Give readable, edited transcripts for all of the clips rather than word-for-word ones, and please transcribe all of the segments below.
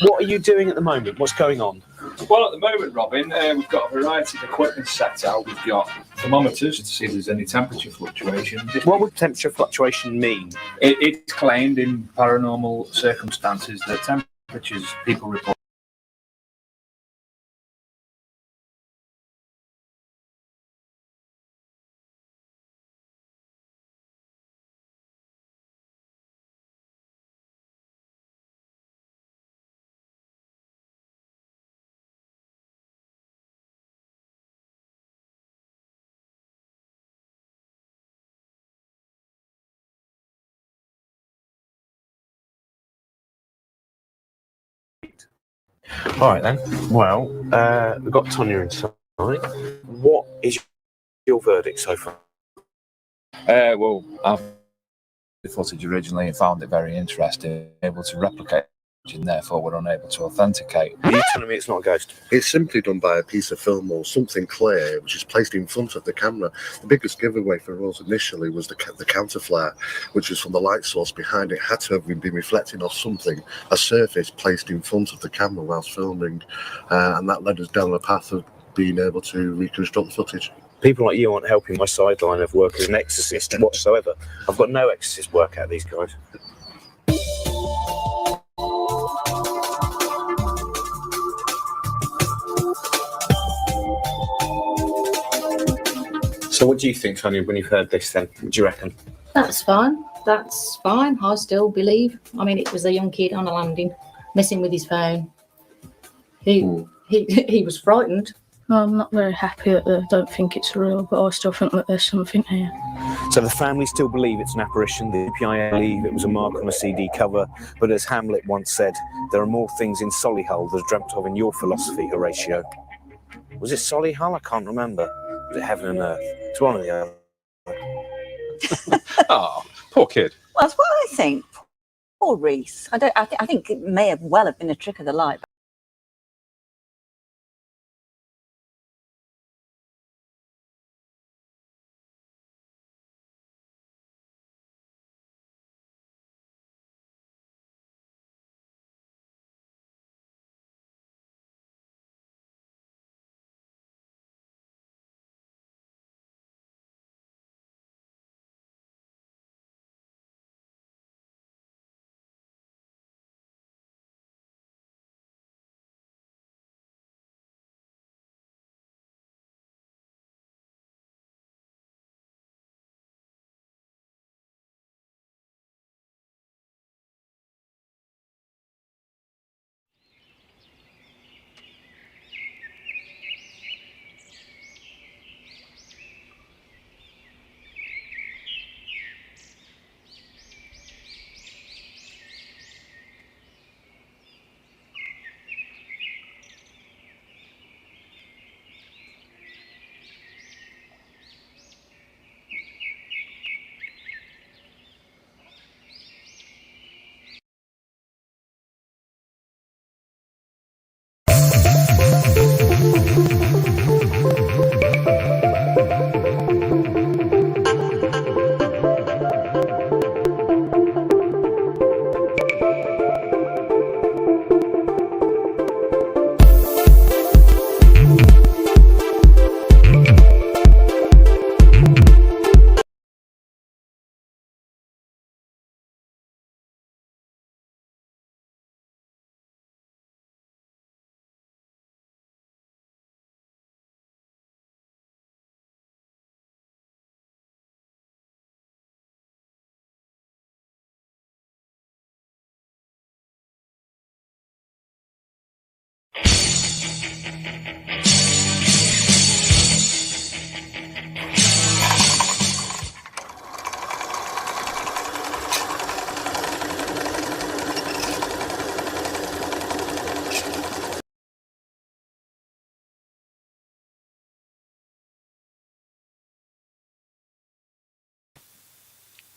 What are you doing at the moment? What's going on? Well, at the moment, Robin, we've got a variety of equipment set out. We've got thermometers to see if there's any temperature fluctuations. What would temperature fluctuation mean? It's claimed in paranormal circumstances that temperatures people report. All right then. Well, we've got Tonya inside. What is your verdict so far? Well, I've the footage originally and found it very interesting, able to replicate, and therefore we're unable to authenticate. Are you telling me it's not a ghost? It's simply done by a piece of film or something clear, which is placed in front of the camera. The biggest giveaway for us initially was the counterflare, which was from the light source behind it. Had to have been reflecting off something, a surface placed in front of the camera whilst filming, and that led us down the path of being able to reconstruct the footage. People like you aren't helping my sideline of work as an exorcist whatsoever. I've got no exorcist work out of these guys. So what do you think, Tonya, when you've heard this then? What do you reckon? That's fine. That's fine. I still believe. I mean, it was a young kid on a landing, messing with his phone. He was frightened. Well, I'm not very happy that they don't think it's real, but I still think that there's something here. So the family still believe it's an apparition. The PIA believe it was a mark on a CD cover. But as Hamlet once said, there are more things in Solihull than dreamt of in your philosophy, Horatio. Was it Solihull? I can't remember. Was it heaven and earth? It's one or the other. Oh, poor kid. Well, that's what I think. Poor Reese. I think it may have been a trick of the light.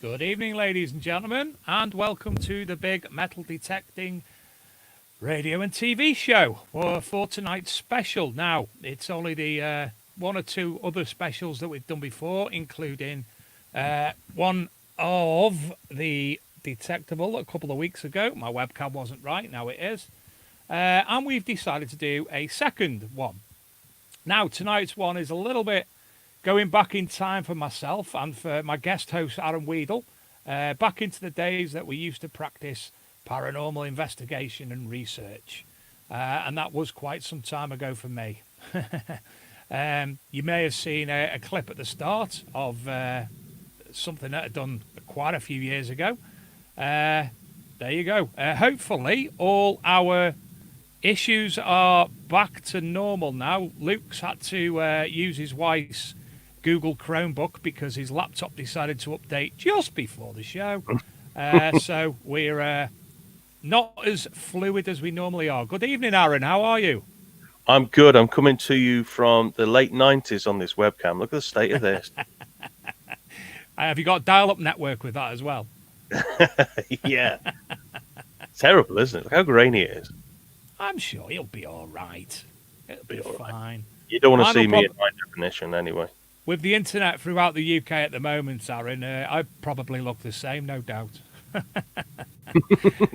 Good evening, ladies and gentlemen, and welcome to the Big Metal Detecting radio and TV show for tonight's special. Now, it's only the one or two other specials that we've done before, including one of the Detectable a couple of weeks ago. My webcam wasn't right, now it is. And we've decided to do a second one. Now, tonight's one is a little bit going back in time for myself and for my guest host, Arron Weedall, back into the days that we used to practice paranormal investigation and research. And that was quite some time ago for me. You may have seen a clip at the start of something that I'd done quite a few years ago. There you go. Hopefully, all our issues are back to normal now. Luke's had to use his wife's Google Chromebook because his laptop decided to update just before the show. So we're not as fluid as we normally are. Good evening, Arron. How are you? I'm good. I'm coming to you from the late 90s on this webcam. Look at the state of this. Have you got a dial-up network with that as well? Yeah. Terrible, isn't it? Look how grainy it is. I'm sure he'll be all right. It'll be all right. fine. You don't want to see me in high definition anyway. With the internet throughout the UK at the moment, Arron, I probably look the same, no doubt.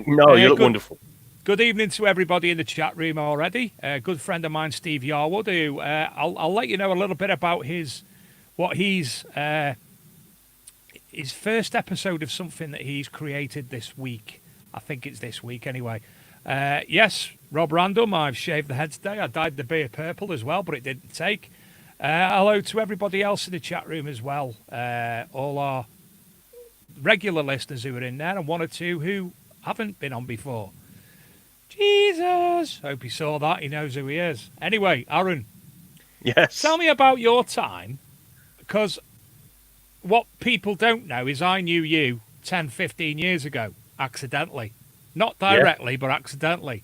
No, you look wonderful. Good evening to everybody in the chat room already. A good friend of mine, Steve Yarwood, who I'll let you know a little bit about his first episode of something that he's created this week. I think it's this week anyway. Yes, Rob Random, I've shaved the head today. I dyed the beard purple as well, but it didn't take. Hello to everybody else in the chat room as well. All our regular listeners who are in there and one or two who haven't been on before. Jesus! Hope he saw that. He knows who he is. Anyway, Arron. Yes. Tell me about your time, because what people don't know is I knew you 10, 15 years ago, accidentally. Not directly, but accidentally.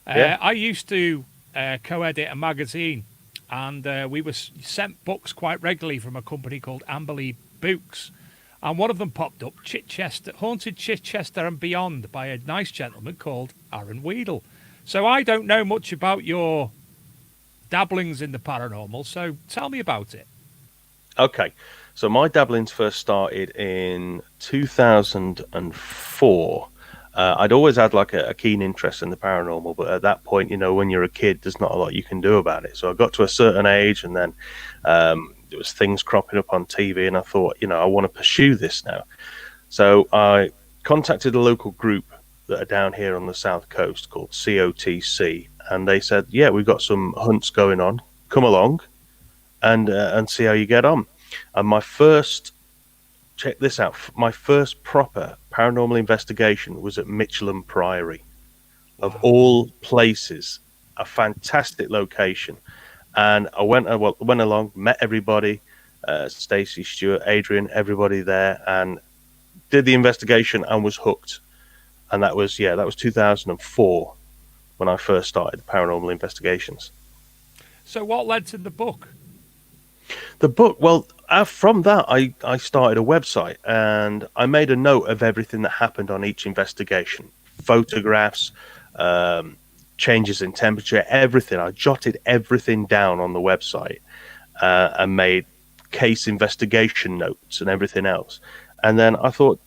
I used to co-edit a magazine, and we were sent books quite regularly from a company called Amberley Books. And one of them popped up, Haunted Chichester and Beyond, by a nice gentleman called Arron Weedall. So I don't know much about your dabblings in the paranormal, so tell me about it. Okay, so my dabblings first started in 2004. I'd always had like a keen interest in the paranormal, but at that point, when you're a kid, there's not a lot you can do about it. So I got to a certain age, and then there was things cropping up on TV, and I thought, I want to pursue this now. So I contacted a local group that are down here on the south coast called COTC, and they said, yeah, we've got some hunts going on. Come along and see how you get on. And my first proper paranormal investigation was at Mitchell Priory, of all places, a fantastic location. And I went along, met everybody, Stacey, Stuart, Adrian, everybody there, and did the investigation and was hooked. And that was 2004 when I first started paranormal investigations. So what led to the book? The book, well, from that, I started a website, and I made a note of everything that happened on each investigation. Photographs, changes in temperature, everything. I jotted everything down on the website and made case investigation notes and everything else. And then I thought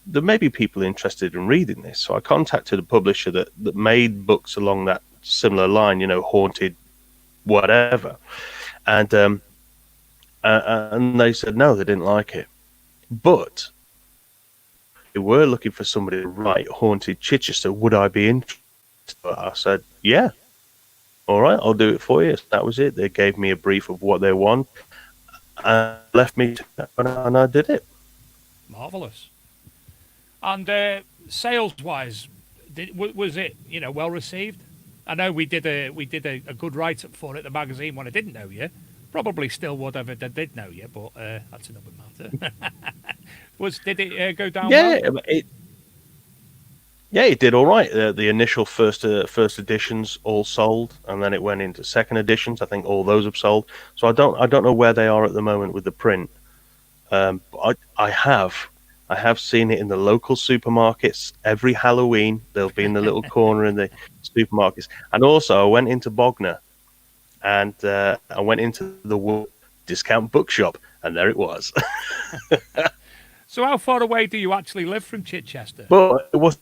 there may be people interested in reading this. So I contacted a publisher that made books along that similar line, haunted, whatever. And they said no, they didn't like it. But they were looking for somebody to write Haunted Chichester. Would I be interested? I said, yeah, all right, I'll do it for you. So that was it. They gave me a brief of what they want and left me to that, and I did it. Marvellous. And sales-wise, was it well received? I know we did a good write-up for it at the magazine when I didn't know you. Probably still would if I did know you, but that's another matter. Did it go down well? Yeah, it did all right. The initial first editions all sold, and then it went into second editions. I think all those have sold. So I don't know where they are at the moment with the print. But I have seen it in the local supermarkets every Halloween. They'll be in the little corner in the supermarkets, and also I went into Bognor, and I went into the discount bookshop, and there it was. So how far away do you actually live from Chichester? Well, it was.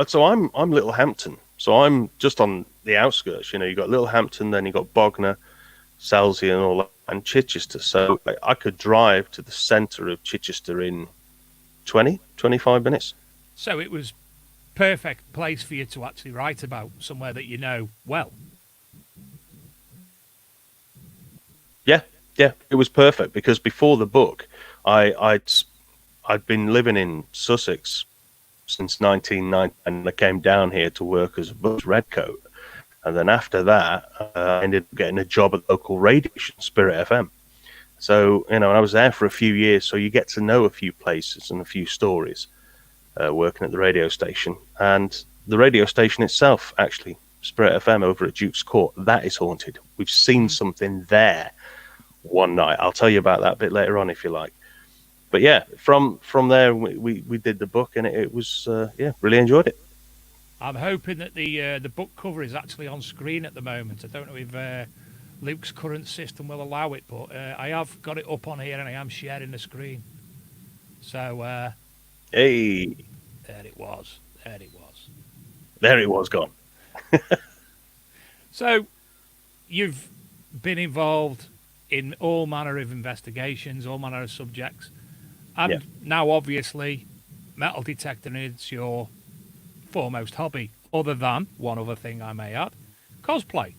So I'm Littlehampton. So I'm just on the outskirts. You got Littlehampton, then you got Bognor, Selsey, and all that, and Chichester. So I could drive to the centre of Chichester in 25 minutes. So it was perfect place for you to actually write about, somewhere that you know well. Yeah, it was perfect because before the book, I'd been living in Sussex since 1990, and I came down here to work as a bus redcoat. And then after that, I ended up getting a job at local radio station, Spirit FM. So, and I was there for a few years, so you get to know a few places and a few stories working at the radio station. And the radio station itself, actually, Spirit FM over at Duke's Court, that is haunted. We've seen something there one night. I'll tell you about that a bit later on if you like. But yeah, from there we did the book, and it was really enjoyed it. I'm hoping that the book cover is actually on screen at the moment. I don't know if Luke's current system will allow it, but I have got it up on here and I am sharing the screen. So hey, there it was. There it was gone. So you've been involved in all manner of investigations, all manner of subjects. And now, obviously, metal detecting is your foremost hobby, other than, one other thing I may add, cosplay.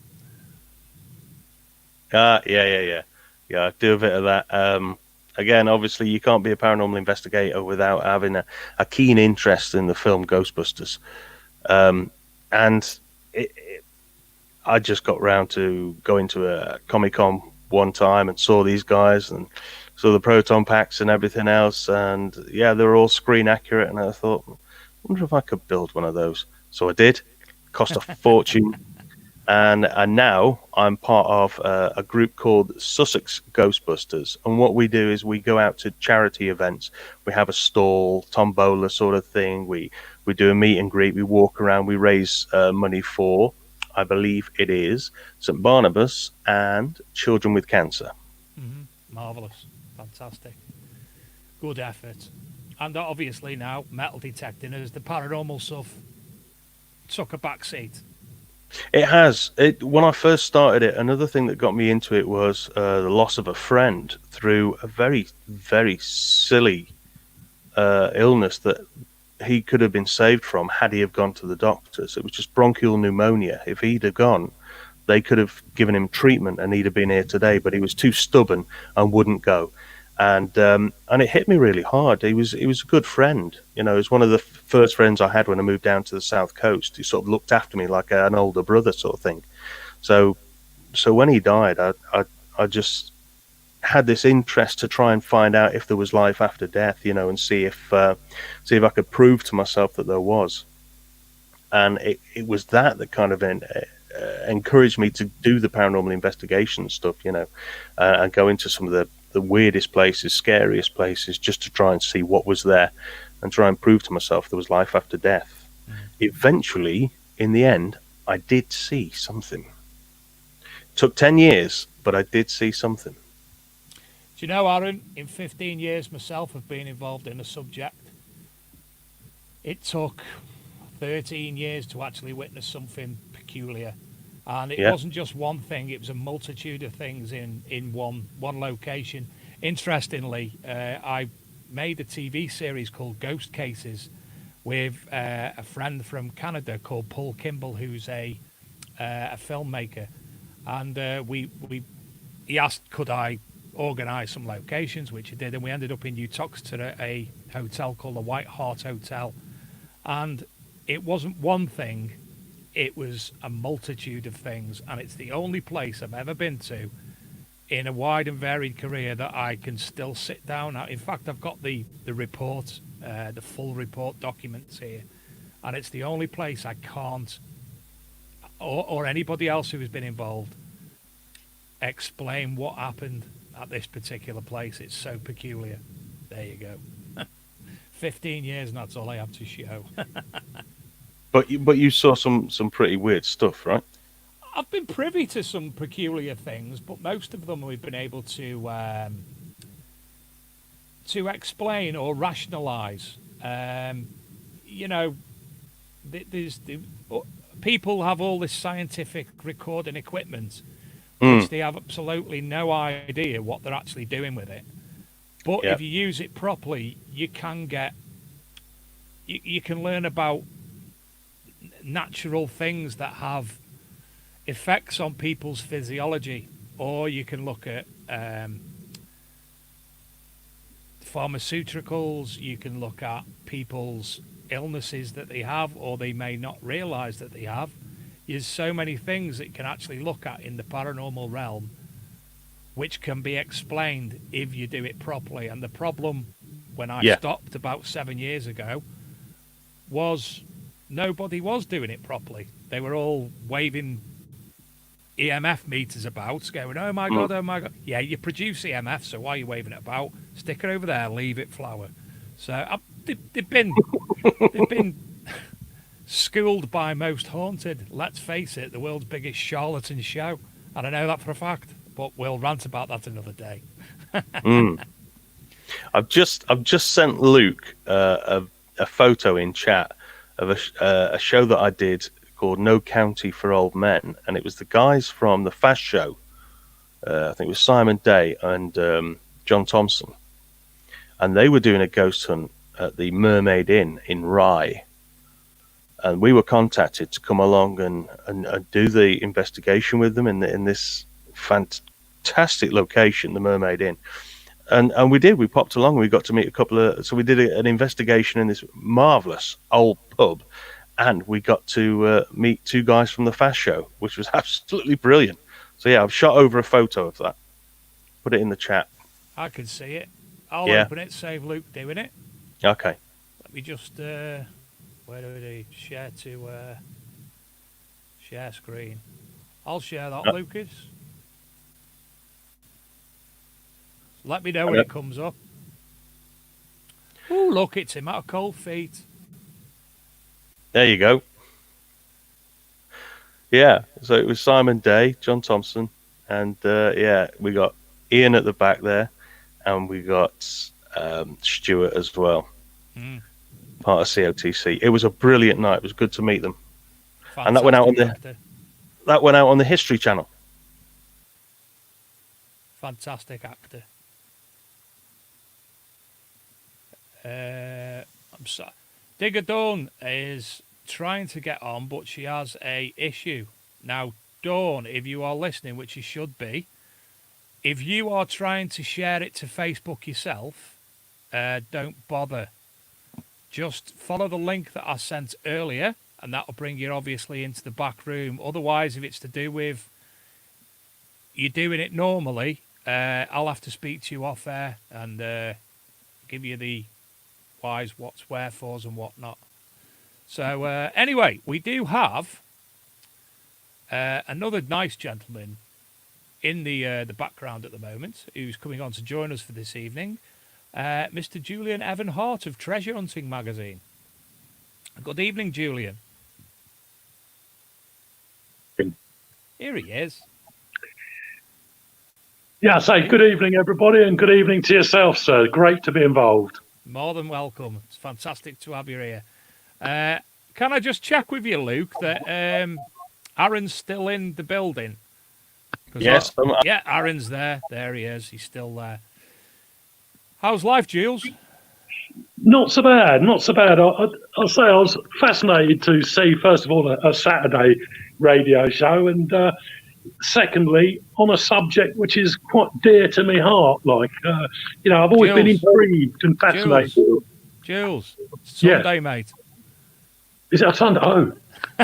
Yeah, I do a bit of that. Again, obviously, you can't be a paranormal investigator without having a keen interest in the film Ghostbusters. And I just got round to going to a Comic-Con one time and saw these guys and saw the proton packs and everything else, and yeah, they were all screen accurate, and I thought, I wonder if I could build one of those. So I did. Cost a fortune. And now I'm part of a group called Sussex Ghostbusters, and what we do is we go out to charity events. We have a stall, tombola sort of thing. We do a meet and greet. We walk around. We raise money for, I believe it is, St Barnabas and Children with Cancer. Marvellous. Fantastic. Good effort. And obviously now, metal detecting as the paranormal stuff took a back seat. It has. When I first started it, another thing that got me into it was the loss of a friend through a very, very silly illness that he could have been saved from had he have gone to the doctors. It was just bronchial pneumonia. If he'd have gone, they could have given him treatment and he'd have been here today, but he was too stubborn and wouldn't go. And it hit me really hard. He was a good friend. He was one of the first friends I had when I moved down to the South Coast. He sort of looked after me like an older brother sort of thing. So when he died, I just had this interest to try and find out if there was life after death, and see if I could prove to myself that there was. And it was that kind of encouraged me to do the paranormal investigation stuff, and go into some of the weirdest places, scariest places, just to try and see what was there and try and prove to myself there was life after death. Eventually, in the end, I did see something. It took 10 years, but I did see something. Do you know, Arron, in 15 years myself have been involved in a subject. It took 13 years to actually witness something peculiar. And it wasn't just one thing, it was a multitude of things in one location. Interestingly, I made a TV series called Ghost Cases with a friend from Canada called Paul Kimball, who's a filmmaker. And he asked, could I organise some locations, which I did. And we ended up in Uttoxeter at a hotel called the White Hart Hotel. And it wasn't one thing. It was a multitude of things, and it's the only place I've ever been to in a wide and varied career that I can still sit down at. In fact, I've got the report, the full report documents here, and it's the only place I can't, or anybody else who has been involved, explain what happened at this particular place. It's so peculiar. There you go. 15 years, and that's all I have to show. But you saw some pretty weird stuff, right? I've been privy to some peculiar things, but most of them we've been able to explain or rationalise. people have all this scientific recording equipment, Mm. which they have absolutely no idea what they're actually doing with it. But Yep. if you use it properly, you can get, you can learn about natural things that have effects on people's physiology, or you can look at pharmaceuticals, you can look at people's illnesses that they have or they may not realize that they have. There's so many things that you can actually look at in the paranormal realm which can be explained if you do it properly. And the problem when I stopped about 7 years ago was nobody was doing it properly. They were all waving EMF meters about, going, oh my God, oh my God. Yeah, you produce EMF, so why are you waving it about? Stick it over there, leave it flower. So they've been schooled by Most Haunted. Let's face it, the world's biggest charlatan show. And I know that for a fact, but we'll rant about that another day. I've just sent Luke a photo in chat of a show that I did called No County for Old Men, and it was the guys from the Fast Show. I think it was Simon Day and John Thompson, and they were doing a ghost hunt at the Mermaid Inn in Rye, and we were contacted to come along and do the investigation with them in this fantastic location, the Mermaid Inn. And we did. We popped along. We got to meet a couple of. So we did an investigation in this marvelous old pub, and we got to meet two guys from the Fast Show, which was absolutely brilliant. So yeah, I've shot over a photo of that. Put it in the chat. I can see it. I'll open it. Save Luke doing it. Okay. Let me just. Where do we do? Share to. Share screen. I'll share that, Lucas. Let me know when it comes up. Oh, look, it's him out of Cold Feet. There you go. Yeah, so it was Simon Day, John Thompson, and we got Ian at the back there, and we got Stuart as well, part of COTC. It was a brilliant night. It was good to meet them. Fantastic and that went out on the History Channel. Fantastic actor. I'm sorry. Digger Dawn is trying to get on, but she has a issue. Now, Dawn, if you are listening, which you should be, if you are trying to share it to Facebook yourself, don't bother. Just follow the link that I sent earlier, and that will bring you obviously into the back room. Otherwise, if it's to do with you doing it normally, I'll have to speak to you off air and give you the whys, what's, wherefores, and whatnot. So anyway, we do have another nice gentleman in the background at the moment who's coming on to join us for this evening, Mr. Julian Evan Hart of Treasure Hunting Magazine. Good evening, Julian. Here he is. Yeah, say good evening, everybody, and good evening to yourself, sir. Great to be involved. More than welcome. It's fantastic to have you here. Can I just check with you, Luke, that Arron's still in the building? Yes. Yeah, Arron's there. There he is. He's still there. How's life, Jules? Not so bad, not so bad. I'll say I was fascinated to see, first of all, a Saturday radio show, and secondly, on a subject which is quite dear to my heart. Like, I've always been intrigued and fascinated. Jules, Sunday, mate. Is it a Sunday? Oh,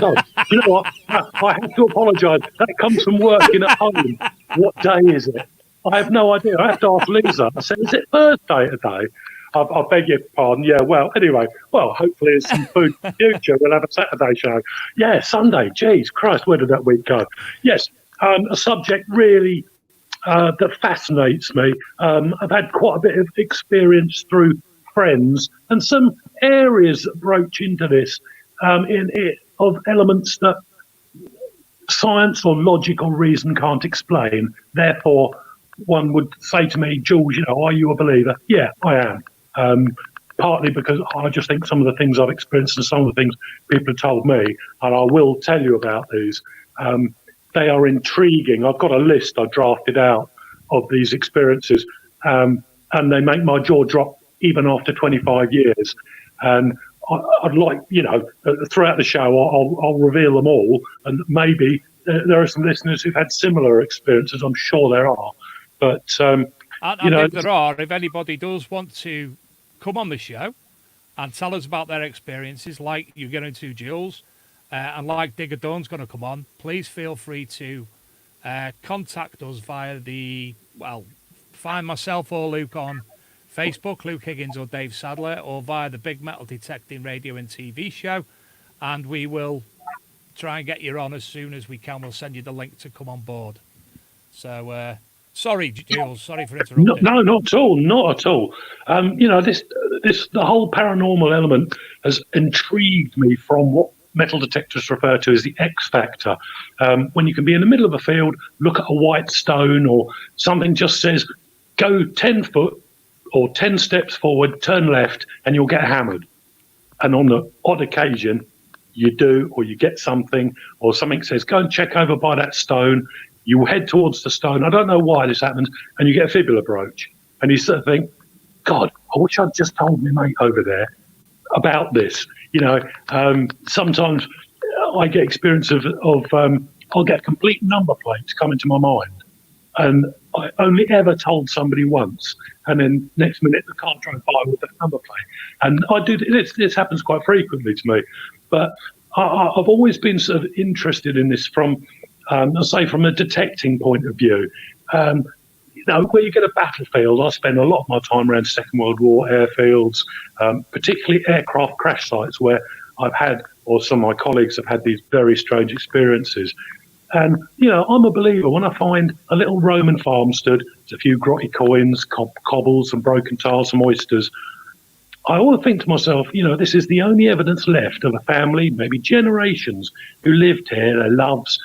no. You know what? I have to apologise. That comes from working at home. What day is it? I have no idea. I have to ask Lisa. I said, is it Thursday today? I beg your pardon. Yeah, well, anyway. Well, hopefully there's some food in the future. We'll have a Saturday show. Yeah, Sunday. Jeez, Christ, where did that week go? Yes, a subject really that fascinates me. I've had quite a bit of experience through friends and some areas that broach into this of elements that science or logical reason can't explain. Therefore, one would say to me, Jules, are you a believer? Yeah, I am. partly because I just think some of the things I've experienced and some of the things people have told me, and I will tell you about these, they are intriguing. I've got a list I drafted out of these experiences, and they make my jaw drop even after 25 years. And I'd like, throughout the show, I'll reveal them all, and maybe there are some listeners who've had similar experiences. I'm sure there are, but if there are, if anybody does want to come on the show and tell us about their experiences, like you're going to Jules, and like Digger Dawn's going to come on, please feel free to contact us via find myself or Luke on Facebook, Luke Higgins or Dave Sadler, or via the Big Metal Detecting Radio and TV show, and we will try and get you on as soon as we can. We'll send you the link to come on board. So, sorry, Jules, sorry for interrupting. No, not at all, not at all. The whole paranormal element has intrigued me from what metal detectors refer to as the X factor. When you can be in the middle of a field, look at a white stone or something just says, go 10 foot or 10 steps forward, turn left, and you'll get hammered. And on the odd occasion, you do, or you get something, or something says, go and check over by that stone. You head towards the stone. I don't know why this happens, and you get a fibula brooch. And you sort of think, God, I wish I'd just told my mate over there about this. Sometimes I get experience of I'll get complete number plates come into my mind, and I only ever told somebody once, and then next minute the car drove by with that number plate. And I do this happens quite frequently to me, but I've always been sort of interested in this from, I'll say, from a detecting point of view. Where you get a battlefield, I spend a lot of my time around Second World War airfields, particularly aircraft crash sites where I've had, or some of my colleagues have had, these very strange experiences. And, I'm a believer. When I find a little Roman farmstead, there's a few grotty coins, cobbles, some broken tiles, some oysters, I always think to myself, this is the only evidence left of a family, maybe generations, who lived here, their loves,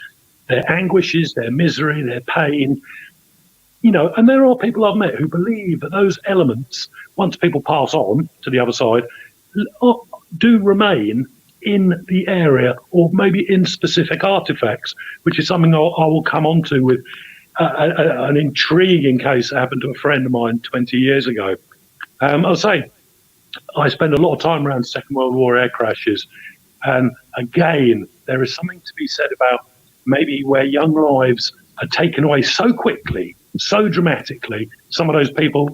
their anguishes, their misery, their pain. And there are people I've met who believe that those elements, once people pass on to the other side, do remain in the area, or maybe in specific artifacts, which is something I will come on to with an intriguing case that happened to a friend of mine 20 years ago. I'll say, I spend a lot of time around Second World War air crashes, and again, there is something to be said about maybe where young lives are taken away so quickly, so dramatically. Some of those people,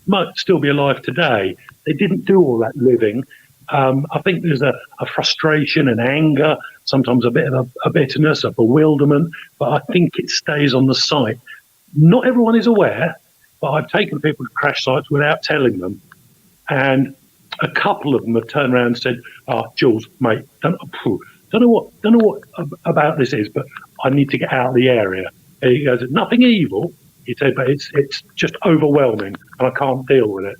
might still be alive today. They didn't do all that living. I think there's a frustration and anger, sometimes a bit of a bitterness, a bewilderment, but I think it stays on the site. Not everyone is aware, but I've taken people to crash sites without telling them, and a couple of them have turned around and said, Jules, mate, don't know what about this is, but I need to get out of the area. He goes, nothing evil, he said, but it's just overwhelming and I can't deal with it.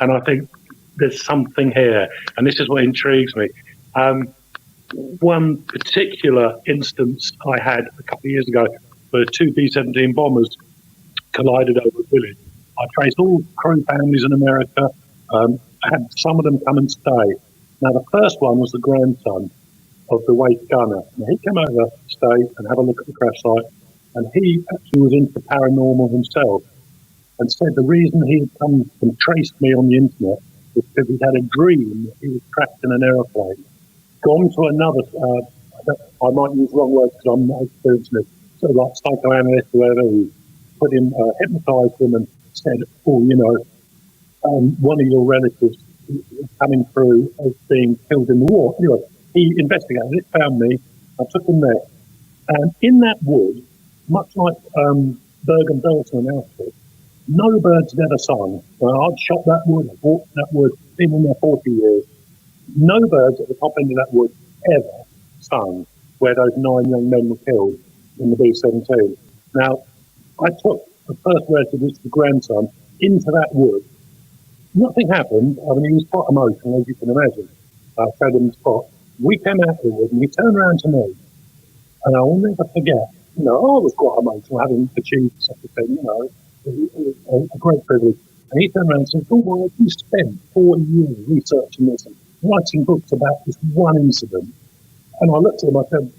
And I think there's something here, and this is what intrigues me. One particular instance I had a couple of years ago, where two B-17 bombers collided over a village. I traced all crew families in America. I had some of them come and stay. Now, the first one was the grandson of the waste gunner. Now, he came over to stay and have a look at the crash site, and he actually was into paranormal himself, and said the reason he had come and traced me on the internet was because he'd had a dream that he was trapped in an aeroplane, gone to another, I might use wrong words because I'm not experienced in it, sort of like psychoanalyst or whatever, he put him, hypnotised him and said, one of your relatives is coming through as being killed in the war. Anyway, he investigated it, found me, I took him there. And in that wood, much like Bergen-Belsen and Auschwitz, no birds had ever sung. I'd shot that wood, I'd walked that wood, been in there 40 years. No birds at the top end of that wood ever sung where those 9 young men were killed in the B-17. Now, I took the first relative, which was the grandson, into that wood. Nothing happened. I mean, he was quite emotional, as you can imagine. I showed him the spot. We came out of the wood, and he turned around to me, and I will never forget, I was quite emotional, having achieved such a thing, it was a great privilege. And he turned around and said, oh, well, you spent 40 years researching this and writing books about this one incident. And I looked at him, I said,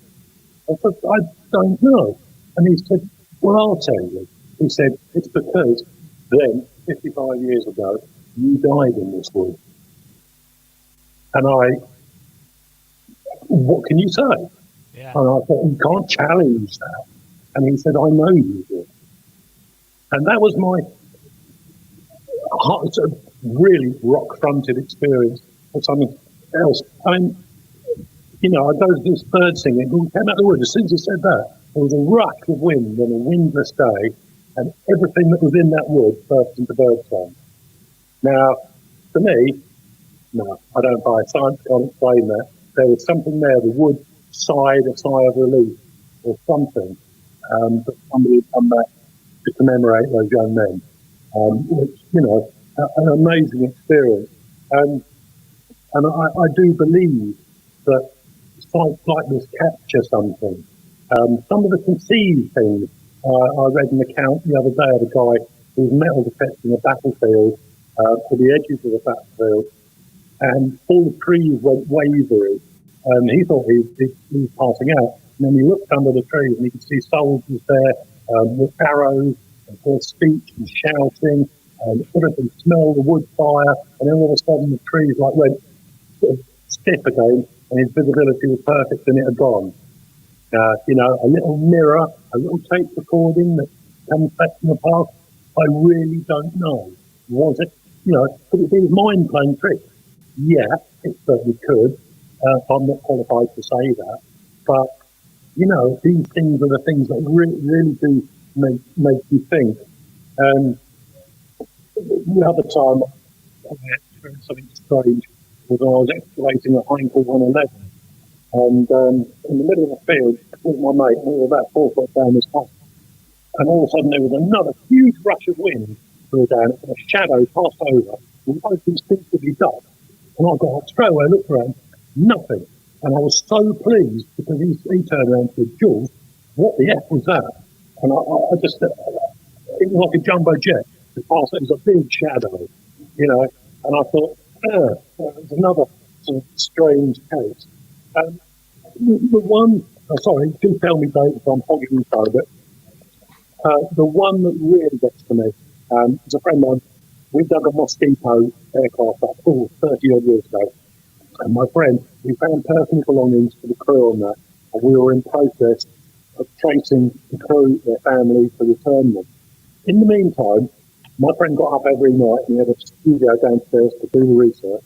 I don't know. And he said, well, I'll tell you. He said, it's because then, 55 years ago, you died in this wood. And what can you say? Yeah. And I thought, you can't challenge that. And he said, I know you did. And that was my sort of really rock-fronted experience of something else. I mean, you know, I go to this bird singing, who came out of the wood. As soon as he said that, there was a rush of wind on a windless day, and everything that was in that wood burst into birdsong. Now, to me, no, I don't buy it. Science can't explain that. There was something there. The wood sighed a sigh of relief or something, that somebody had come back to commemorate those young men, which, you know, an amazing experience. And I do believe that sites like this capture something. Some of the conceived things, I read an account the other day of a guy who was metal detecting a battlefield to the edges of the battlefield, and all the trees went wavery. He thought he was passing out. And then he looked under the trees and he could see soldiers there with arrows and heard speech and shouting and everything, smell the wood fire. And then all of a sudden the trees like went sort of stiff again and his visibility was perfect and it had gone. You know, a little mirror, a little tape recording that comes back from the past. I really don't know. Was it, you know, could it be his mind playing tricks? Yeah, it certainly could. I'm not qualified to say that. But, you know, these things are the things that really do make you think. The other time I experienced something strange was when I was excavating at Heinkel 111. And in the middle of the field, with my mate, we were about 4 foot down this path. And all of a sudden there was another huge rush of wind through down, and a shadow passed over. We both instinctively ducked. And I got up straight away, looked around, nothing. And I was so pleased because he turned around and said, Jules, what the F was that? And I just, it was like a jumbo jet. It was a big shadow, you know. And I thought, it's another sort of strange case. The one, sorry, do tell me, Dave, if I'm hogging you so, but the one that really gets to me is a friend of mine. We dug a Mosquito aircraft up 30 odd years ago. And my friend, we found personal belongings for the crew on that, and we were in process of tracing the crew, their family, to return them. In the meantime, my friend got up every night and he had a studio downstairs to do the research.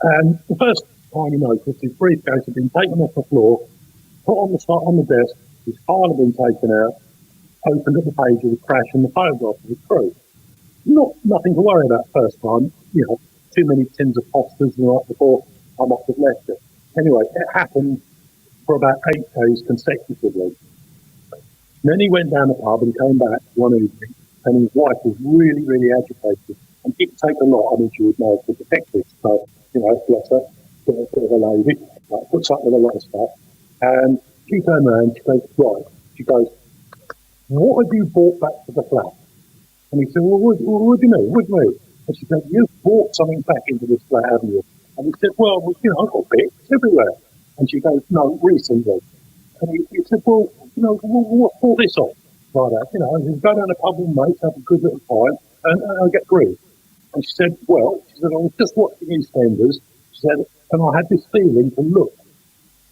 And the first time he noticed, his briefcase had been taken off the floor, put on the desk, his file had been taken out, opened at the page of the crash and the photograph of the crew. Nothing to worry about first time, you know, too many tins of pastas the night before, I must have left it. Anyway, it happened for about 8 days consecutively. And then he went down the pub and came back one evening, and his wife was really, really agitated. And it take a lot, I mean, she was married to a detective, so, you know, bless her, bit of a lady, puts up with a lot of stuff. And she turned around, she goes, right, she goes, what have you brought back to the flat? And he said, well, what do you mean? What do you mean? And she said, you've brought something back into this flat, haven't you? And he said, well, you know, I've got bits everywhere. And she goes, no, recently. And he said, well, you know, what brought this on? Like that, you know, and go down a pub with mates, have a good little time, and I get grief. And she said, well, I was just watching EastEnders. She said, and I had this feeling to look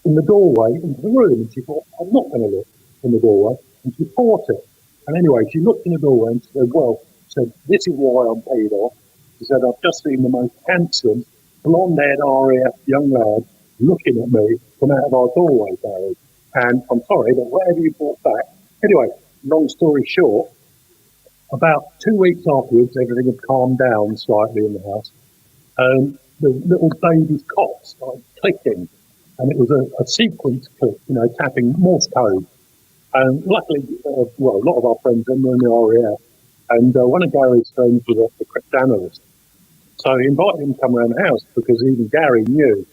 in the doorway into the room. And she thought, I'm not going to look in the doorway. And she fought it. And anyway, she looked in the doorway and said, well, this is why I'm paid off. She said, I've just seen the most handsome, blonde-haired RAF young lad looking at me from out of our doorway, Barry. And I'm sorry, but whatever you brought back. Anyway, long story short, about 2 weeks afterwards, everything had calmed down slightly in the house. And the little baby's cot started clicking. And it was a sequence click, you know, tapping Morse code. And luckily, well, a lot of our friends were in the RAF, and one of Gary's friends was the cryptanalyst. So he invited him to come around the house because even Gary knew,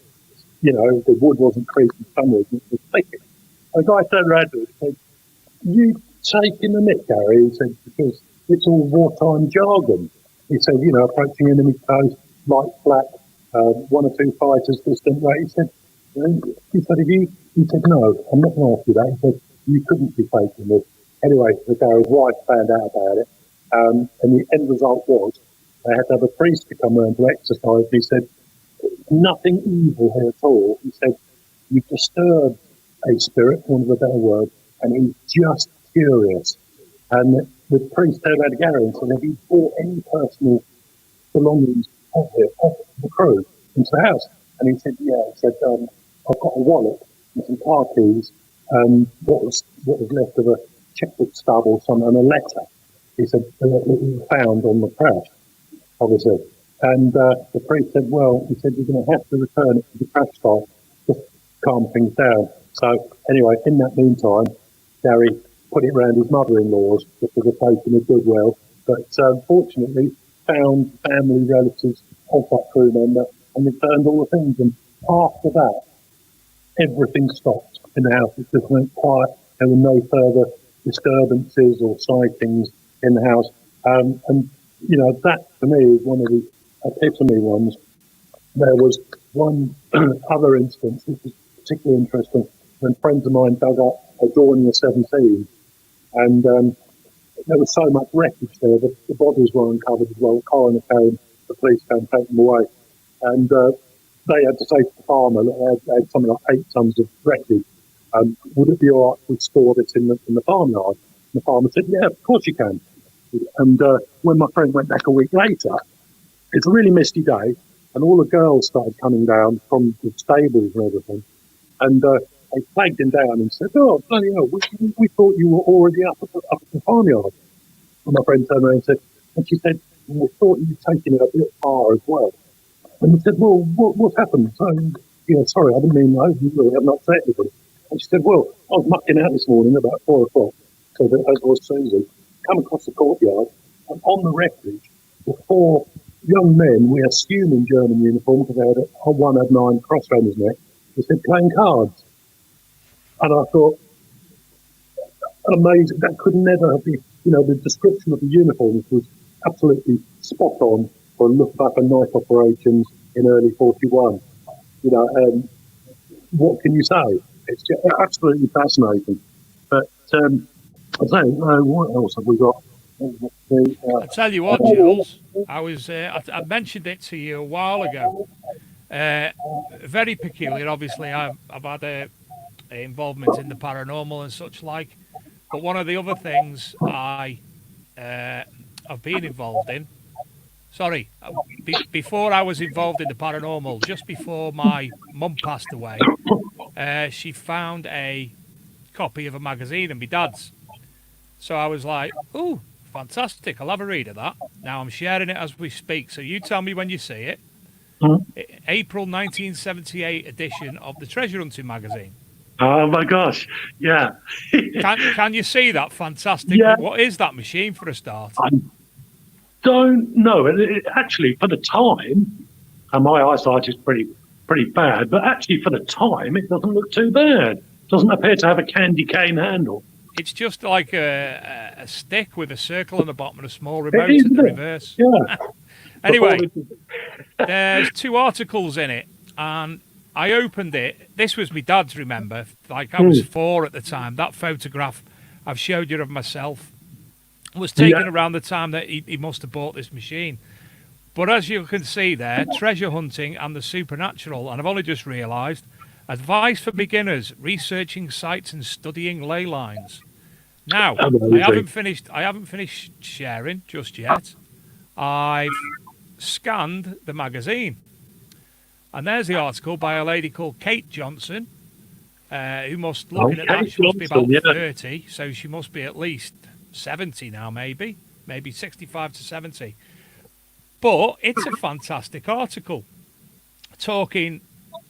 you know, the wood wasn't creaking for some reason, it was clicking. And the guy turned around to him and said, you taking the mick, Gary? He said, because it's all wartime jargon. He said, approaching enemy coast, light flak, one or two fighters distant right. He said, he said, no, I'm not going to ask you that. He said, you couldn't be faking this. Anyway, the guy's wife found out about it. And the end result was they had to have a priest to come around to exercise. He said, nothing evil here at all. He said, you disturb a spirit, for want of a better word, and he's just curious. And the priest turned around to Gary and said, have you brought any personal belongings of the crew into the house? And he said, yeah. He said, I've got a wallet and some car keys, what was left of a checkbook stub or something, and a letter. He said, that was found on the crash, obviously. And the priest said, well, he said, you're going to have to return it to the crash site to calm things down. So anyway, in that meantime, Gary put it around his mother-in-law's just as a token of goodwill. But fortunately, found family relatives of that crew member and returned all the things. And after that, everything stopped in the house. It just went quiet. There were no further disturbances or sightings in the house. And that for me is one of the epitome ones. There was one other instance, which was particularly interesting, when friends of mine dug up a Dornier 17, and there was so much wreckage there that the bodies were uncovered as well. The coroner came, the police came, take them away, and they had to say to the farmer that they had something like 8 tons of wreckage. Would it be all right if we store this in the farmyard? And the farmer said, yeah, of course you can. And when my friend went back a week later, it's a really misty day, and all the girls started coming down from the stables and everything. And they flagged him down and said, oh, bloody hell, we thought you were already up at the farmyard. And my friend turned around and she said, we thought you'd taken it a bit far as well. And he said, well, what's happened? So, sorry, I didn't mean no, you really haven't upset anybody. And she said, well, I was mucking out this morning about 4 o'clock, so that, as was Susie, come across the courtyard, and on the wreckage were 4 young men, we assume in German uniform, because one had 9 cross around his neck, they said playing cards. And I thought, amazing, that could never have been, the description of the uniforms was absolutely spot on for Luftwaffe night operations in early 41. What can you say? It's just absolutely fascinating. But I say, what else have we got? I tell you what, Jules, I mentioned it to you a while ago. Very peculiar. Obviously, I've had a involvement in the paranormal and such like. But one of the other things I've been involved in. Sorry, before I was involved in the paranormal, just before my mum passed away, she found a copy of a magazine in my dad's. So I was like, "Ooh, fantastic! I'll have a read of that." Now I'm sharing it as we speak. So you tell me when you see it. April 1978 edition of the Treasure Hunting magazine. Oh my gosh! Yeah. Can you see that? Fantastic. Yeah. What is that machine for a start? I don't know. It actually, for the time, and my eyesight is pretty bad, but actually for the time, it doesn't look too bad. It doesn't appear to have a candy cane handle. It's just like a stick with a circle on the bottom and a small remote at the reverse. Yeah. Anyway, there's 2 articles in it, and I opened it. This was my dad's, remember? Like, I was 4 at the time. That photograph I've showed you of myself was taken around the time that he must have bought this machine. But as you can see there, treasure hunting and the supernatural, and I've only just realised, advice for beginners, researching sites and studying ley lines. Now, I haven't finished sharing just yet. I've scanned the magazine. And there's the article by a lady called Kate Johnson, who must, looking at that, she must be about 30, so she must be at least 70 now, maybe 65 to 70. But it's a fantastic article, talking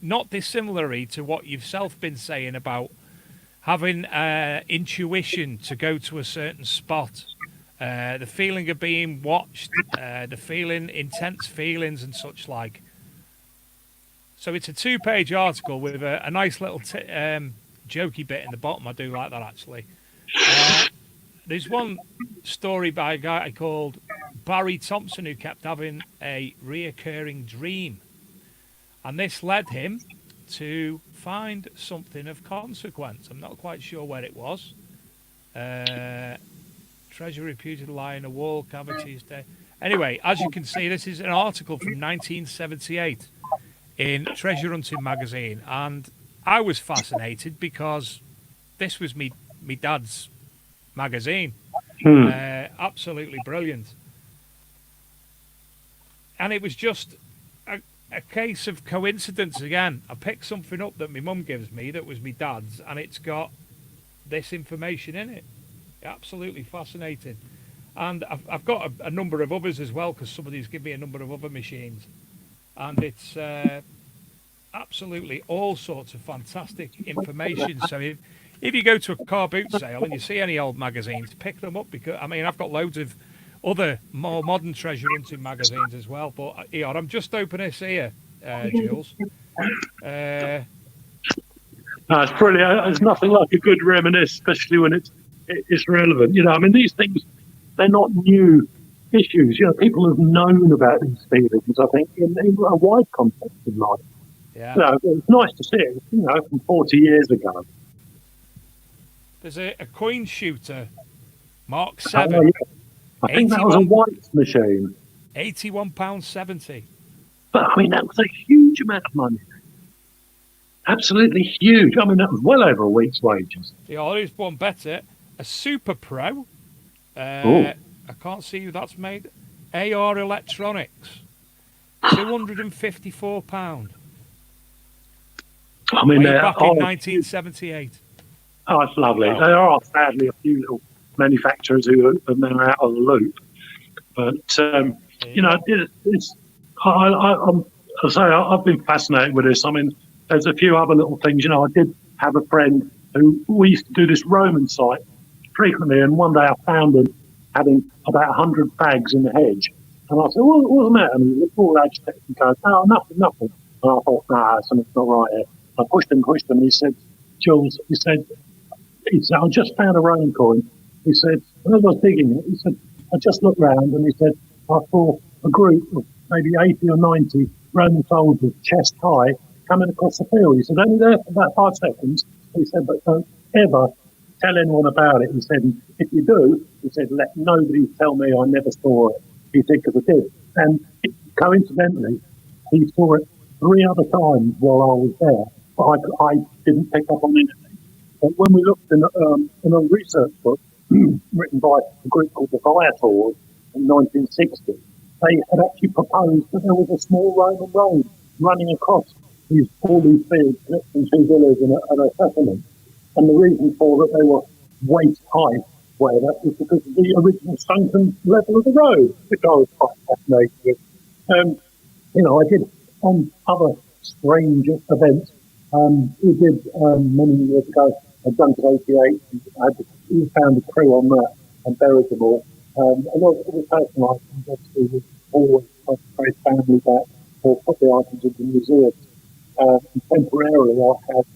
not dissimilarly to what you've self been saying about having intuition to go to a certain spot, the feeling of being watched, the feeling, intense feelings and such like. So it's a 2-page article with a nice little jokey bit in the bottom. I do like that, actually. There's one story by a guy called Barry Thompson, who kept having a reoccurring dream. And this led him to find something of consequence. I'm not quite sure where it was. Treasure reputed to lie in a wall cavities there. Anyway, as you can see, this is an article from 1978 in Treasure Hunting magazine, and I was fascinated because this was me dad's magazine. Absolutely brilliant. And it was just a case of coincidence again. I picked something up that my mum gives me that was my dad's, and it's got this information in it. Absolutely fascinating. And I've got a number of others as well, because somebody's given me a number of other machines. And it's absolutely all sorts of fantastic information. So if you go to a car boot sale and you see any old magazines, pick them up, because, I mean, I've got loads of other more modern treasure hunting magazines as well. But, I'm just opening this here, Jules. No, it's brilliant. There's nothing like a good reminisce, especially when it's relevant. I mean, these things, they're not new issues. People have known about these feelings, I think, in a wide context of life. Yeah. It's nice to see it, from 40 years ago. There's a coin shooter, Mark 7. Yeah. I think that was a white machine. £81.70. But, I mean, that was a huge amount of money. Absolutely huge. I mean, that was well over a week's wages. Yeah, there's one better. A Super Pro. I can't see who that's made. AR Electronics. £254. I mean, way back in 1978. Oh, it's lovely. There are sadly a few little manufacturers who are now out of the loop. But, I've been fascinated with this. I mean, there's a few other little things. I did have a friend who, we used to do this Roman site frequently, and one day I found him having about 100 bags in the hedge. And I said, what's the matter? And he looked all agitated and goes, no, nothing. And I thought, something's not right here. I pushed him, and he said, Jules, he said, I just found a Roman coin. He said, when I was digging it, he said, I just looked round, and he said, I saw a group of maybe 80 or 90 Roman soldiers, chest high, coming across the field. He said, only there for about 5 seconds. He said, but don't ever tell anyone about it. He said, if you do, he said, let nobody tell me I never saw it. He said, because I did. And coincidentally, he saw it 3 other times while I was there, but I didn't pick up on anything. But when we looked in a research book written by a group called the Viators in 1960, they had actually proposed that there was a small Roman road running across all these fields connecting 2 villas and a settlement. And the reason for that they were waist high, whatever, is because of the original sunken level of the road, which I was quite fascinated with. I did on other strange events. We did many years ago a Duncan 88. We found a crew on that and buried them all. And all the personal items, obviously, we always try to trace family back or put the items into museums. Temporarily, I had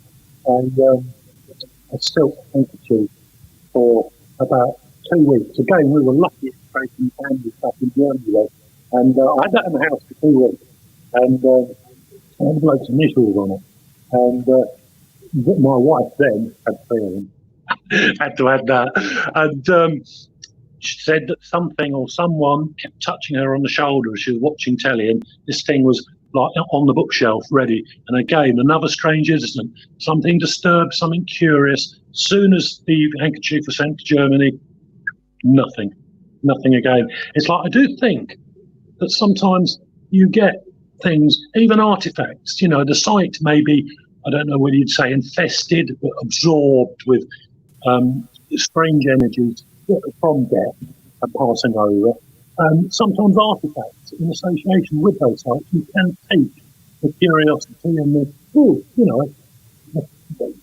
a silk handkerchief for about 2 weeks. Again, we were lucky at tracing family stuff in Germany, and I had that in the house for 2 weeks, and the bloke's initials on it. And my wife then had to add that, and she said that something or someone kept touching her on the shoulder as she was watching telly, and this thing was like on the bookshelf ready. And again, another strange incident, something disturbed, something curious. Soon as the handkerchief was sent to Germany, nothing again. It's like, I do think that sometimes you get things, even artifacts, the site may be, I don't know whether you'd say infested, but absorbed with strange energies from death and passing over. Sometimes artifacts in association with those sites, you can take the curiosity and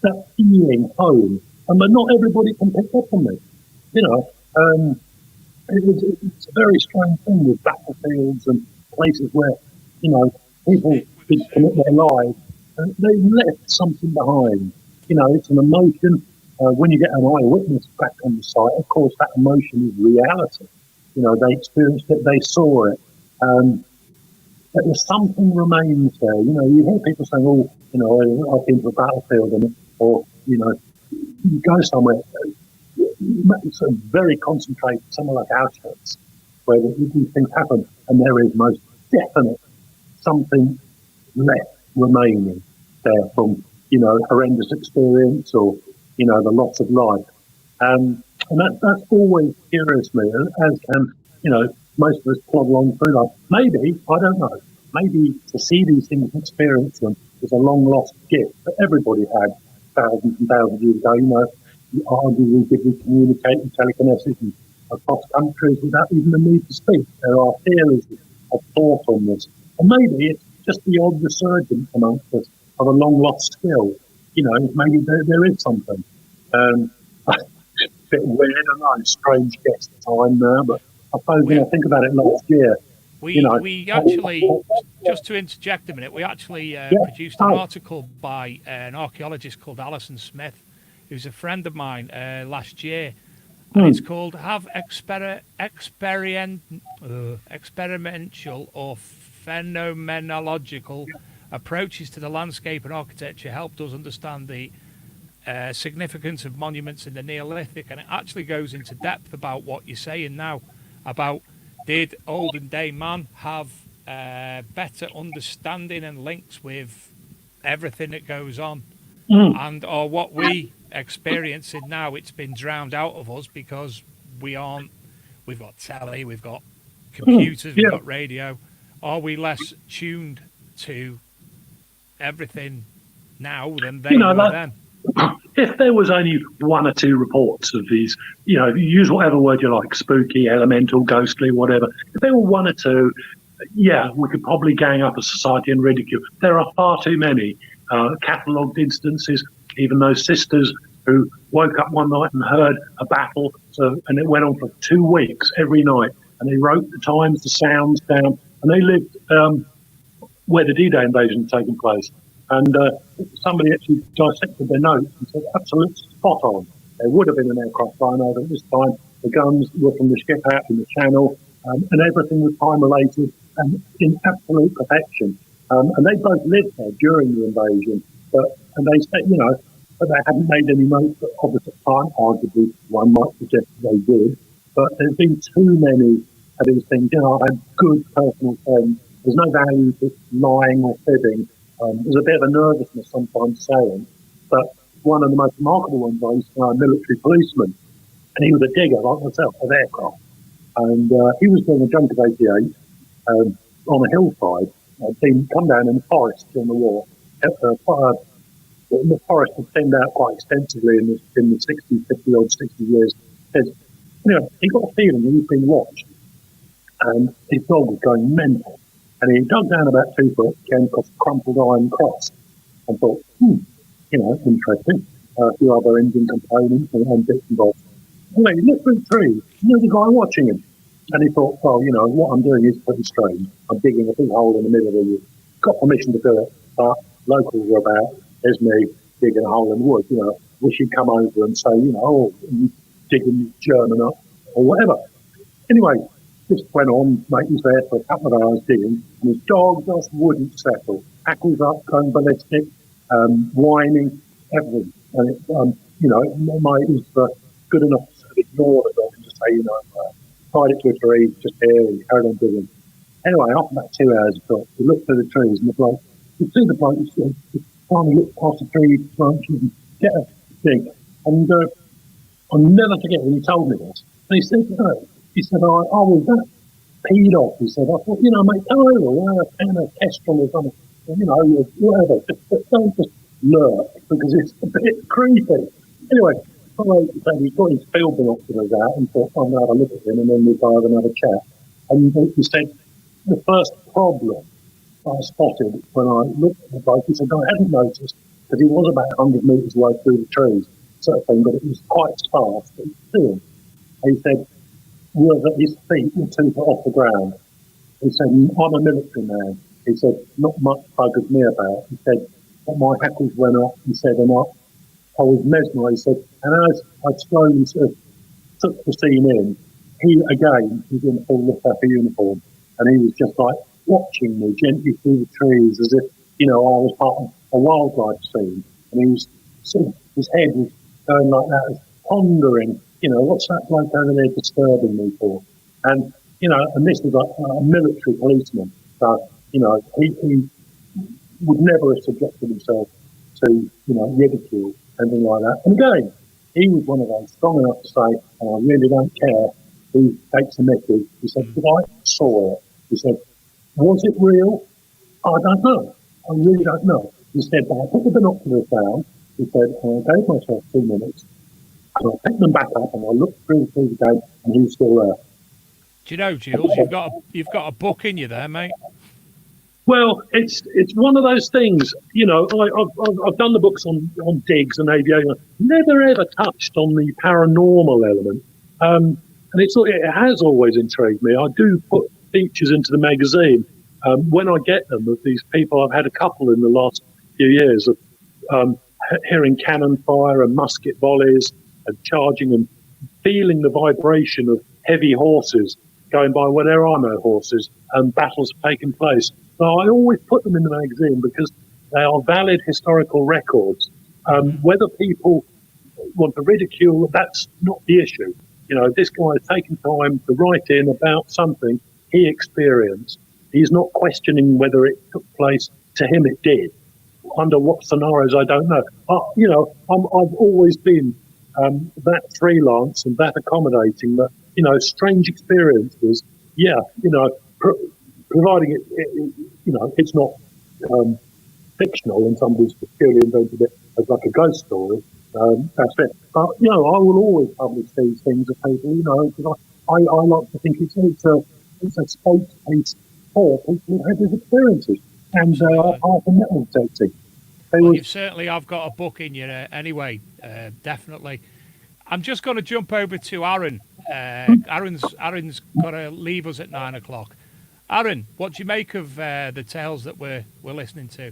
that feeling home. But not everybody can pick up on it. It's a very strange thing with battlefields and places where, people did commit their lives and they left something behind. It's an emotion. When you get an eyewitness back on the site, of course, that emotion is reality. they experienced it, they saw it. But there's something remains there. You hear people saying, I've been to a battlefield, or you go somewhere, it's a very concentrated, somewhere like Auschwitz, where these things happen, and there is most definite something left remaining there from, horrendous experience or, the loss of life. And that's always curious me, as can, most of us plod along through life. Maybe, I don't know, maybe to see these things and experience them is a long lost gift that everybody had thousands and thousands of years ago. Arguably, did we communicate with telekinesis and across countries without even the need to speak? There are theories of thought on this. And maybe it's just the odd resurgence amongst us of a long lost skill. Maybe there is something. A bit weird, I know, strange guess time now, but I suppose when I think about it last year, we actually, just to interject a minute, we actually produced an article by an archaeologist called Alison Smith, who's a friend of mine, last year, and it's called "Have Experiential or Phenomenological Approaches to the Landscape and Architecture Helped Us Understand the Significance of Monuments in the Neolithic," and it actually goes into depth about what you're saying now, about did olden day man have better understanding and links with everything that goes on, or what we experiencing now, it's been drowned out of us because we've got telly, we've got computers, we've got radio. Are we less tuned to everything now than they were then? If there was only one or two reports of these, use whatever word you like, spooky, elemental, ghostly, whatever. If there were one or two, we could probably gang up a society and ridicule. There are far too many catalogued instances, even those sisters who woke up one night and heard a battle, and it went on for 2 weeks every night, and they wrote the times, the sounds down, and they lived where the D-Day invasion had taken place. And somebody actually dissected their notes and said, absolutely spot on. There would have been an aircraft flying over at this time. The guns were from the ship out in the channel, and everything was time-related and in absolute perfection. And they both lived there during the invasion, and they said, but they hadn't made any notes at opposite time. Arguably, one might suggest they did. But there's been too many of these things. I've had good personal friends. There's no value to lying or fibbing. There's a bit of a nervousness sometimes saying, but one of the most remarkable ones, I used to know a military policeman, and he was a digger like myself of aircraft, and he was doing a junk of 88 on a hillside. He'd come down in the forest during the war. The forest had thinned out quite extensively in the 60 years. He got a feeling he was being watched, and his dog was going mental. And he dug down about 2 foot, came across a crumpled iron cross, and thought, interesting. A few other engine components and bits and bobs. Anyway, he looked through the trees, and there's a guy watching him. And he thought, what I'm doing is pretty strange. I'm digging a big hole in the middle of the wood. Got permission to do it, but locals were about, there's me digging a hole in the wood. Wish he'd come over and say, you digging German up, or whatever. Anyway, this went on, mate was there for a couple of hours digging, and his dog just wouldn't settle. Hackles up, going ballistic, whining, everything. And it was good enough to sort of ignore the dog and just say, tied it to a tree, just here, and carried on digging. Anyway, after about 2 hours, he looked through the trees, and the bloke, you see the bloke, he's trying to look past the tree branches and get a dig. And I'll never forget when he told me this. And he said, I was that peed off. He said, I thought, mate, come over, a can of Kestrel or something, whatever. But don't just lurk, because it's a bit creepy. Anyway, he got his field binoculars out and thought, I'm going to have a look at him, and then we'll go have another chat. And he said, the first problem I spotted when I looked at the bloke, he said, I hadn't noticed, because he was about 100 metres away through the trees, sort of thing, but it was quite sparse, but still. He said, that his feet were 2 foot off the ground. He said, I'm a military man. He said, not much buggers me about. He said, but my hackles went up. He said, and I was mesmerised. He said, and as I slowly sort of took the scene in, he was in a full Luftwaffe uniform, and he was just like watching me gently through the trees as if, I was part of a wildlife scene. And he was sort of, his head was going like that, pondering, what's that bloke over there disturbing me for? And, and this was like a military policeman. So, he would never have subjected himself to, ridicule, anything like that. And again, he was one of those strong enough to say, and I really don't care who takes the mickey. He said, but I saw it. He said, was it real? I don't know. I really don't know. He said, but I put the binoculars down. He said, and I gave myself 2 minutes. And I picked them back up and I looked through the game and he was still there. Do you know, Jules, you've got a book in you there, mate. Well, it's one of those things, I've done the books on digs and aviation, never ever touched on the paranormal element. And it has always intrigued me. I do put features into the magazine when I get them of these people. I've had a couple in the last few years of hearing cannon fire and musket volleys and charging and feeling the vibration of heavy horses going by where there are no horses and battles have taken place. So I always put them in the magazine because they are valid historical records. Whether people want to ridicule, that's not the issue. This guy has taken time to write in about something he experienced. He's not questioning whether it took place. To him, it did. Under what scenarios, I don't know. I've always been that freelance and that accommodating that, strange experiences. Yeah, providing it's not fictional and somebody's purely invented it as like a ghost story. That's it. But, I will always publish these things of people, because I like to think it's a space piece for people who have these experiences. And half a metal detecting. Well, I've got a book in you anyway, definitely. I'm just going to jump over to Arron. Aaron's got to leave us at 9 o'clock. Arron, what do you make of the tales that we're listening to?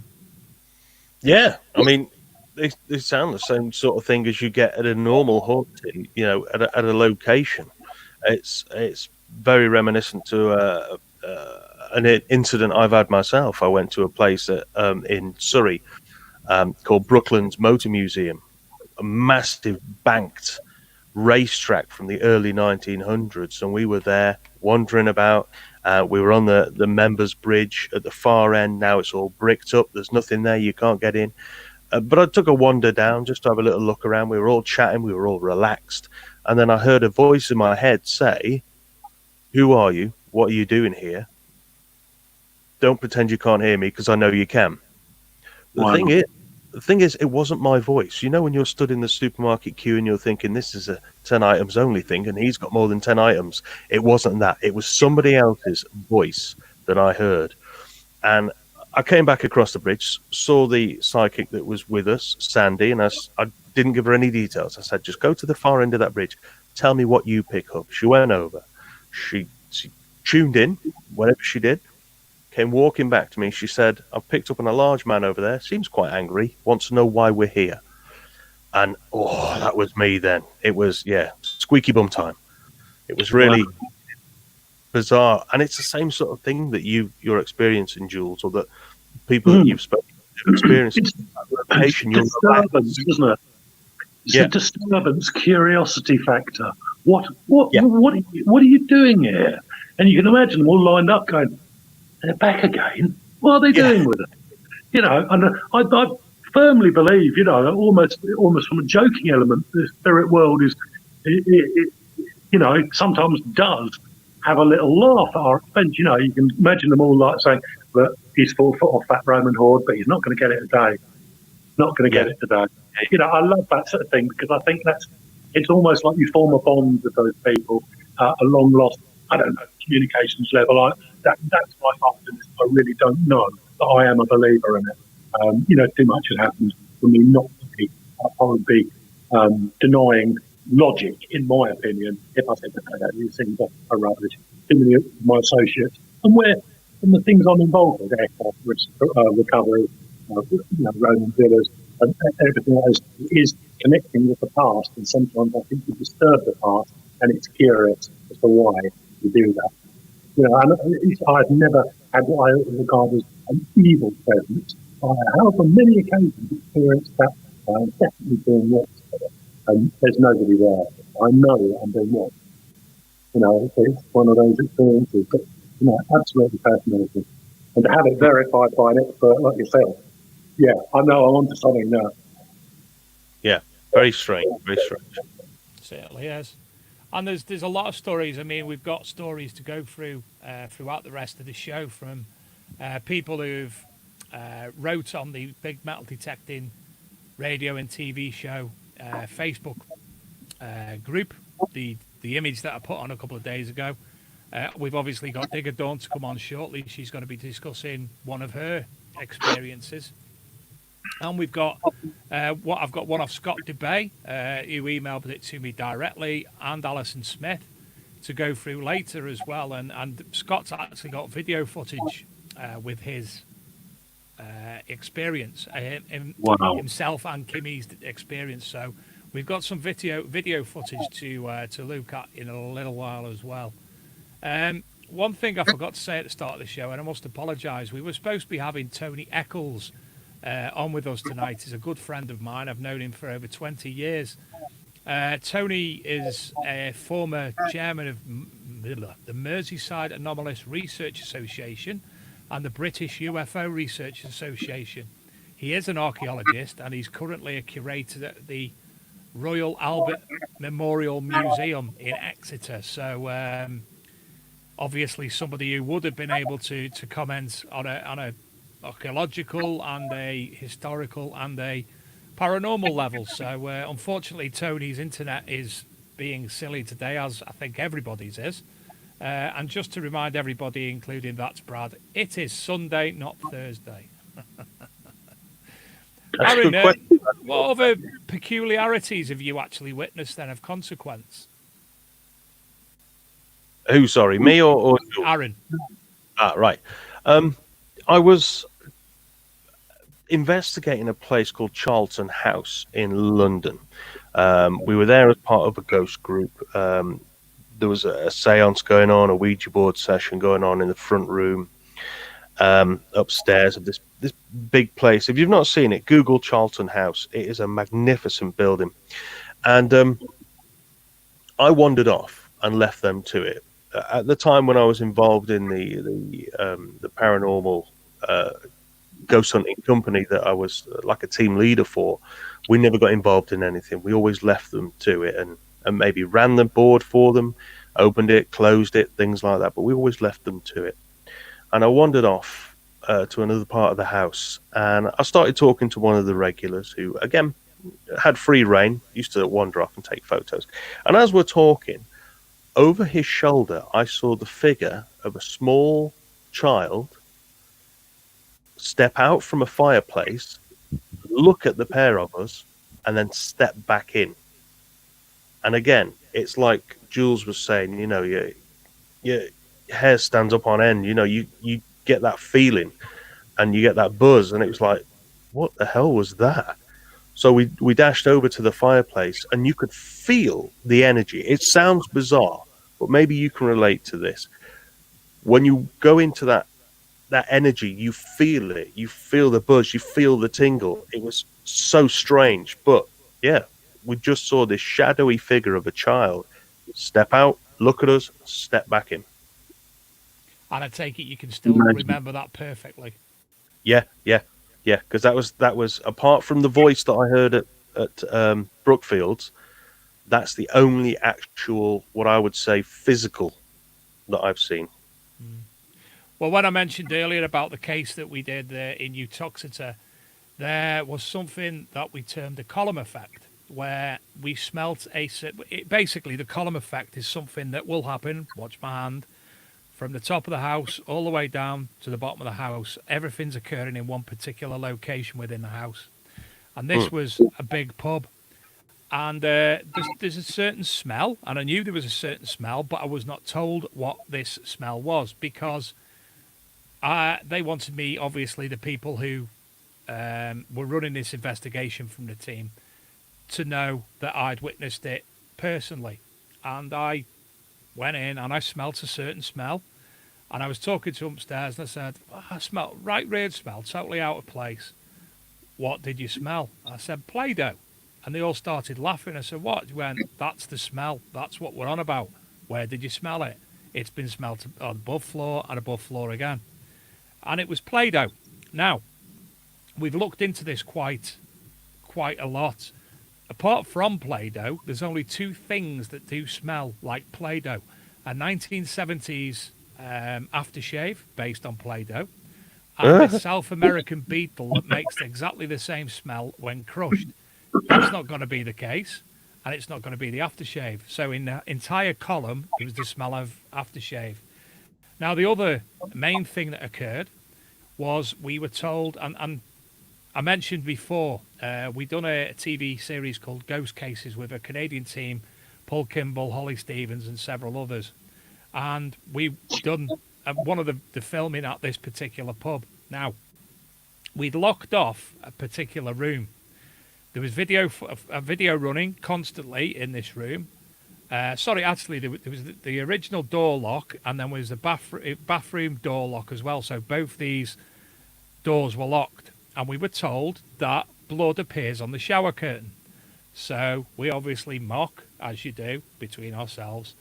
Yeah, I mean, they sound the same sort of thing as you get at a normal haunting, at a location. It's very reminiscent to an incident I've had myself. I went to a place in Surrey called Brooklands Motor Museum, a massive banked racetrack from the early 1900s, and we were there wandering about. We were on the members bridge at the far end. Now it's all bricked up, there's nothing there, you can't get in, but I took a wander down just to have a little look around. We were all chatting, we were all relaxed, and then I heard a voice in my head say, "Who are you? What are you doing here? Don't pretend you can't hear me, because I know you can." The thing is, it wasn't my voice. When you're stood in the supermarket queue and you're thinking, this is a 10 items only thing, and he's got more than 10 items. It wasn't that. It was somebody else's voice that I heard. And I came back across the bridge, saw the psychic that was with us, Sandy, and I didn't give her any details. I said, just go to the far end of that bridge. Tell me what you pick up. She went over. She tuned in, whatever she did. Came walking back to me. She said, "I've picked up on a large man over there. Seems quite angry. Wants to know why we're here." And that was me then. It was squeaky bum time. It was really bizarre, and it's the same sort of thing that you're experiencing, Jules, or that people that you've spoken to experience. It's disturbance, isn't it? It's a disturbance, curiosity factor. What are you doing here? And you can imagine them all lined up going, "They're back again. What are they doing with it?" And I firmly believe, almost from a joking element, the spirit world it sometimes does have a little laugh at our expense. You can imagine them all like saying, "Look, he's 4 foot off that Roman horde, but he's not going to get it today. Not going to get it today." I love that sort of thing because I think it's almost like you form a bond with those people, a long lost, I don't know, communications level. That's why often I really don't know, but I am a believer in it. Too much has happened for me not to be. I would be denying logic, in my opinion, if I said that these things are rubbish. Too many of my associates, and the things I'm involved with, aircraft recovery, Roman villas, and everything else is connecting with the past. And sometimes I think we disturb the past, and it's curious as for why you do that. You know, and I've never had what I regard as an evil presence. I have on many occasions experienced that definitely being watched, and there's nobody there. I know I'm being watched. You know, it's one of those experiences, but you know, absolutely fascinating. And to have it verified by an expert like yourself, yeah, I know I'm onto something now. Yeah, very strange, very strange. Certainly is. And there's a lot of stories. I mean, we've got stories to go through throughout the rest of the show from people who've wrote on the Big Metal Detecting radio and TV show Facebook group, the image that I put on a couple of days ago. We've obviously got Digger Dawn to come on shortly. She's going to be discussing one of her experiences. And we've got I've got one off Scott DeBay, who emailed it to me directly, and Alison Smith to go through later as well. And Scott's actually got video footage with his experience, himself and Kimmy's experience. So we've got some video footage to look at in a little while as well. One thing I forgot to say at the start of the show, and I must apologise, we were supposed to be having Tony Eccles on with us tonight. He's a good friend of mine. I've known him for over 20 years. Tony is a former chairman of the Merseyside Anomalous Research Association and the British UFO Research Association. He is an archaeologist, and he's currently a curator at the Royal Albert Memorial Museum in Exeter. So obviously somebody who would have been able to comment on a archaeological and a historical and a paranormal level. So unfortunately Tony's internet is being silly today, as I think everybody's is. And just to remind everybody, including that's Brad, it is Sunday, not Thursday. Arron, what other peculiarities have you actually witnessed then of consequence? Who, sorry, me or Arron? Ah, right. I was investigating a place called Charlton House in London. We were there as part of a ghost group. There was a seance going on, a Ouija board session going on in the front room, upstairs of this big place. If you've not seen it, Google Charlton House. It is a magnificent building. And I wandered off and left them to it. At the time when I was involved in the paranormal ghost hunting company that I was like a team leader for, we never got involved in anything. We always left them to it and maybe ran the board for them, opened it, closed it, things like that. But we always left them to it. And I wandered off to another part of the house, and I started talking to one of the regulars who, again, had free reign, used to wander off and take photos. And as we're talking, over his shoulder, I saw the figure of a small child step out from a fireplace, look at the pair of us, and then step back in. And again, it's like Jules was saying, you know, your hair stands up on end. You know, you get that feeling and you get that buzz. And it was like, what the hell was that? So we dashed over to the fireplace, and you could feel the energy. It sounds bizarre, but maybe you can relate to this. When you go into that energy, you feel it. You feel the buzz. You feel the tingle. It was so strange. But, yeah, we just saw this shadowy figure of a child step out, look at us, step back in. And I take it you can still remember that perfectly. Yeah, because that was apart from the voice that I heard at Brookfields, that's the only actual, what I would say, physical that I've seen. Well, when I mentioned earlier about the case that we did in Utoxeter, there was something that we termed a column effect, where we smelt basically the column effect is something that will happen, watch my hand, from the top of the house all the way down to the bottom of the house. Everything's occurring in one particular location within the house. And this was a big pub. And there's a certain smell, and I knew there was a certain smell, but I was not told what this smell was, because they wanted me, obviously, the people who were running this investigation from the team, to know that I'd witnessed it personally. And I went in and I smelt a certain smell. And I was talking to upstairs and I said, oh, I smell right weird smell, totally out of place. What did you smell? I said, Play-Doh. And they all started laughing. I said, what? He went, that's the smell. That's what we're on about. Where did you smell it? It's been smelt on above floor and above floor again. And it was Play-Doh. Now, we've looked into this quite a lot. Apart from Play-Doh, there's only two things that do smell like Play-Doh. A 1970s aftershave based on Play-Doh, and a South American beetle that makes exactly the same smell when crushed. That's not going to be the case, and it's not going to be the aftershave. So in the entire column, it was the smell of aftershave. Now, the other main thing that occurred was we were told, and I mentioned before, we'd done a TV series called Ghost Cases with a Canadian team, Paul Kimball, Holly Stevens, and several others. And we've done one of the filming at this particular pub. Now, we'd locked off a particular room. There was a video running constantly in this room. Sorry, actually, there was the original door lock, and then there was the bathroom door lock as well. So both these doors were locked. And we were told that blood appears on the shower curtain. So we obviously mock, as you do, between ourselves.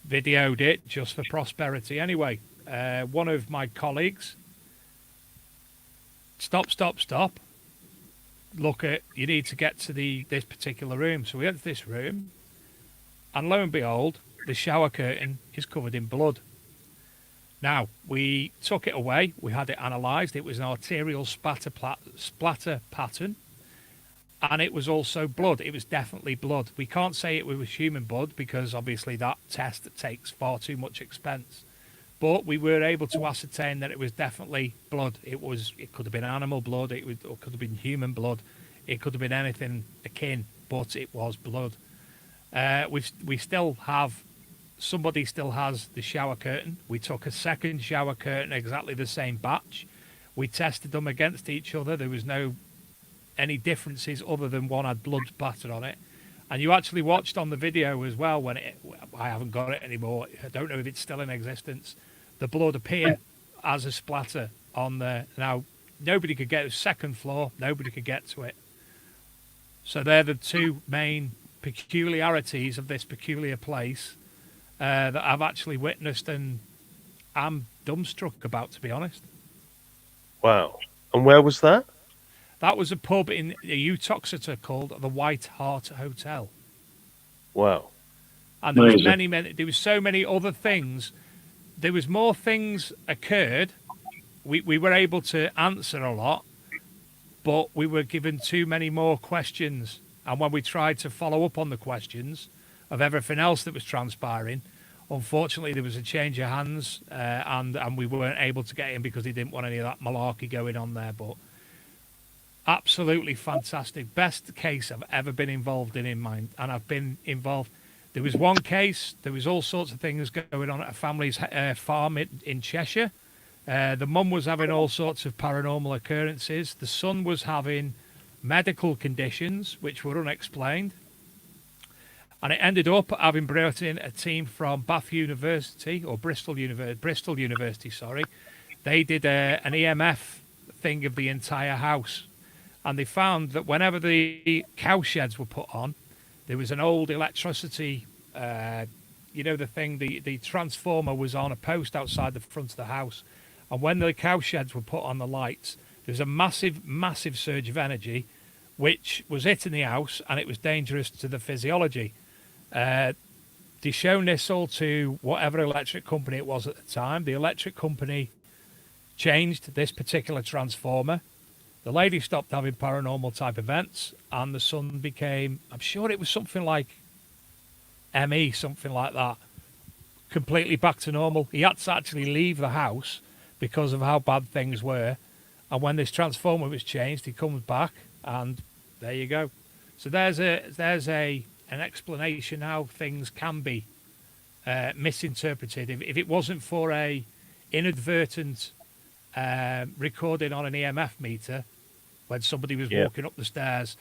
Videoed it just for prosperity anyway. One of my colleagues, stop. Look, you need to get to this particular room. So we went to this room, and lo and behold, the shower curtain is covered in blood. Now, we took it away. We had it analysed. It was an arterial splatter pattern. And it was also blood. It was definitely blood. We can't say it was human blood because obviously that test takes far too much expense. But we were able to ascertain that it was definitely blood. It could have been animal blood. It could have been human blood. It could have been anything akin, but it was blood. We still have, somebody still has the shower curtain. We took a second shower curtain, exactly the same batch. We tested them against each other. There was no any differences other than one had blood splattered on it. And you actually watched on the video as well when I haven't got it anymore. I don't know if it's still in existence. The blood appeared as a splatter on there. Now, nobody could get to the second floor. Nobody could get to it. So they're the two main peculiarities of this peculiar place that I've actually witnessed and I'm dumbstruck about, to be honest. Wow. And where was that? That was a pub in Utoxeter called the White Hart Hotel. Wow. And there was there was so many other things. There was more things occurred. We were able to answer a lot, but we were given too many more questions. And when we tried to follow up on the questions of everything else that was transpiring, unfortunately there was a change of hands, and we weren't able to get in because he didn't want any of that malarkey going on there. But absolutely fantastic. Best case I've ever been involved in mine. And I've been involved. There was one case, there was all sorts of things going on at a family's farm in Cheshire. The mum was having all sorts of paranormal occurrences. The son was having medical conditions which were unexplained. And it ended up having brought in a team from Bath University, or Bristol University, sorry. They did an EMF thing of the entire house. And they found that whenever the cow sheds were put on, there was an old electricity, the thing, the transformer was on a post outside the front of the house. And when the cow sheds were put on the lights, there was a massive, massive surge of energy, which was hitting the house, and it was dangerous to the physiology. They shown this all to whatever electric company it was at the time. The electric company changed this particular transformer. The lady stopped having paranormal type events, and the son became, I'm sure it was something like ME, something like that, completely back to normal. He had to actually leave the house because of how bad things were. And when this transformer was changed, he comes back, and there you go. So there's an explanation how things can be misinterpreted. If it wasn't for a inadvertent recording on an EMF meter when somebody was walking up the stairs,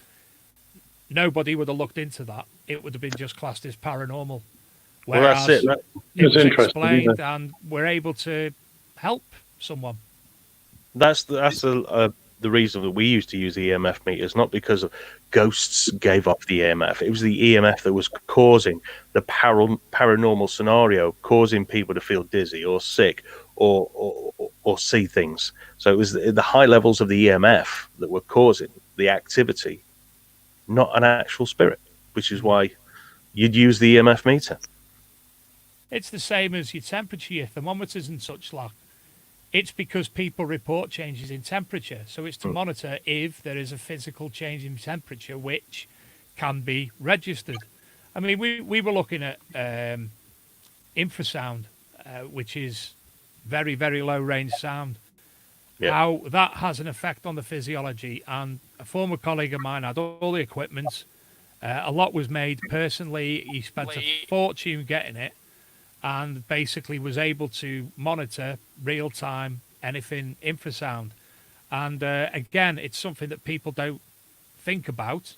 nobody would have looked into that. It would have been just classed as paranormal. Well, that's it. It was interesting, explained, and we're able to help someone. That's the reason that we used to use EMF meters, not because of ghosts gave off the EMF. It was the EMF that was causing the paranormal scenario, causing people to feel dizzy or sick or see things. So it was the high levels of the EMF that were causing the activity, not an actual spirit, which is why you'd use the EMF meter. It's the same as your temperature, your thermometers and such like. It's because people report changes in temperature. So it's to monitor if there is a physical change in temperature, which can be registered. I mean, we were looking at infrasound, which is very, very low range sound. Yeah. How that has an effect on the physiology. And a former colleague of mine had all the equipment. A lot was made personally. He spent a fortune getting it, and basically was able to monitor real time anything infrasound. And again, it's something that people don't think about,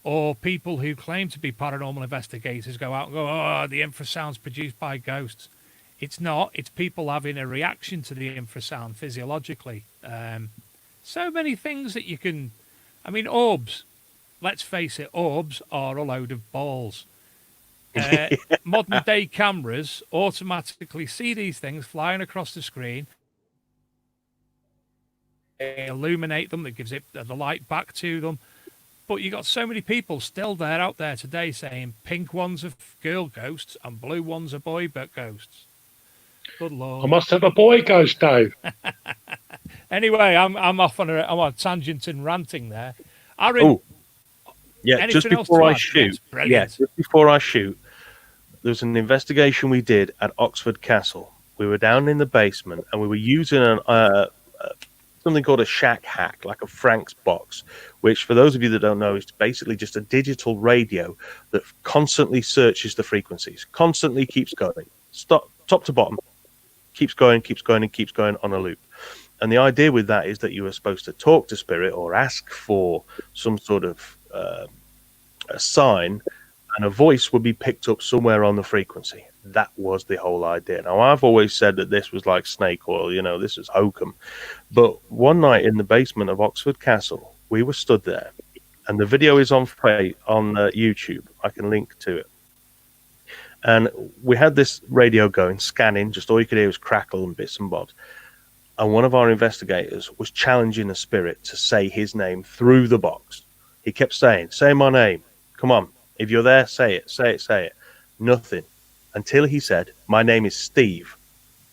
or people who claim to be paranormal investigators go out and go, oh, the infrasound's produced by ghosts. It's not. It's people having a reaction to the infrasound physiologically. So many things that you can... I mean, orbs. Let's face it, orbs are a load of balls. Modern day cameras automatically see these things flying across the screen. They illuminate them, that gives it the light back to them. But you got so many people still out there today saying pink ones are girl ghosts and blue ones are boy ghosts. Good Lord. I must have a boy ghost, Dave. Anyway, I'm off on a tangent and ranting there. Arron, Oh, yeah. Just anything else before to I add? shoot, Yes, brilliant. just before I shoot, there's an investigation we did at Oxford Castle. We were down in the basement and we were using something called a shack hack, like a Frank's box, which, for those of you that don't know, is basically just a digital radio that constantly searches the frequencies, constantly keeps going, top to bottom, keeps going and keeps going on a loop. And the idea with that is that you are supposed to talk to spirit or ask for some sort of a sign, and a voice would be picked up somewhere on the frequency. That was the whole idea. Now, I've always said that this was like snake oil, this is hokum. But one night in the basement of Oxford Castle, we were stood there, and the video is on YouTube. I can link to it. And we had this radio going, scanning, just all you could hear was crackle and bits and bobs. And one of our investigators was challenging the spirit to say his name through the box. He kept saying, say my name. Come on. If you're there, say it, say it, say it. Nothing. Until he said, my name is Steve.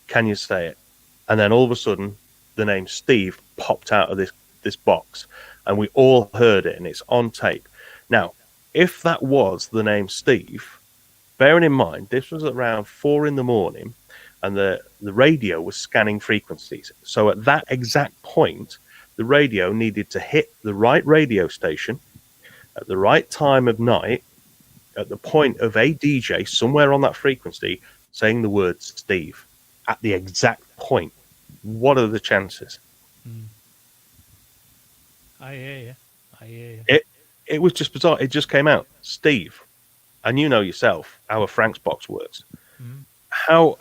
Can you say it? And then all of a sudden, the name Steve popped out of this box. And we all heard it, and it's on tape. Now, if that was the name Steve, bearing in mind, this was around 4 a.m, and the radio was scanning frequencies. So at that exact point, the radio needed to hit the right radio station at the right time of night, at the point of a DJ somewhere on that frequency saying the word Steve at the exact point. What are the chances? I hear you. It was just bizarre. It just came out, Steve. And you know yourself how a Frank's box works. How,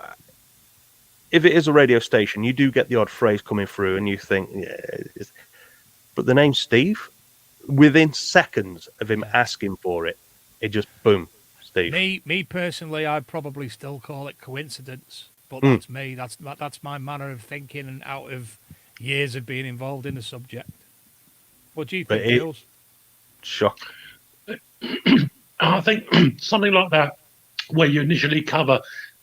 if it is a radio station, you do get the odd phrase coming through and you think, yeah, but the name Steve, within seconds of him asking for it, it just boom, Steve. Me personally, I'd probably still call it coincidence, but that's me. That's my manner of thinking, and out of years of being involved in the subject. What do you think, Jules? Shock. I think something like that, where you initially cover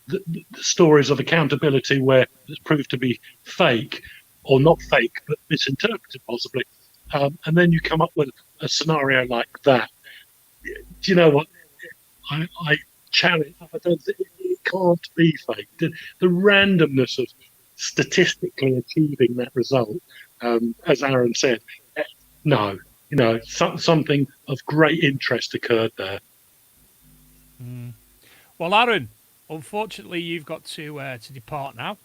the stories of accountability where it's proved to be fake, or not fake, but misinterpreted possibly, and then you come up with a scenario like that. Do you know what? I challenge. I don't think it can't be fake. The randomness of statistically achieving that result, as Arron said, no. Something of great interest occurred there. Well, Arron, unfortunately, you've got to depart now.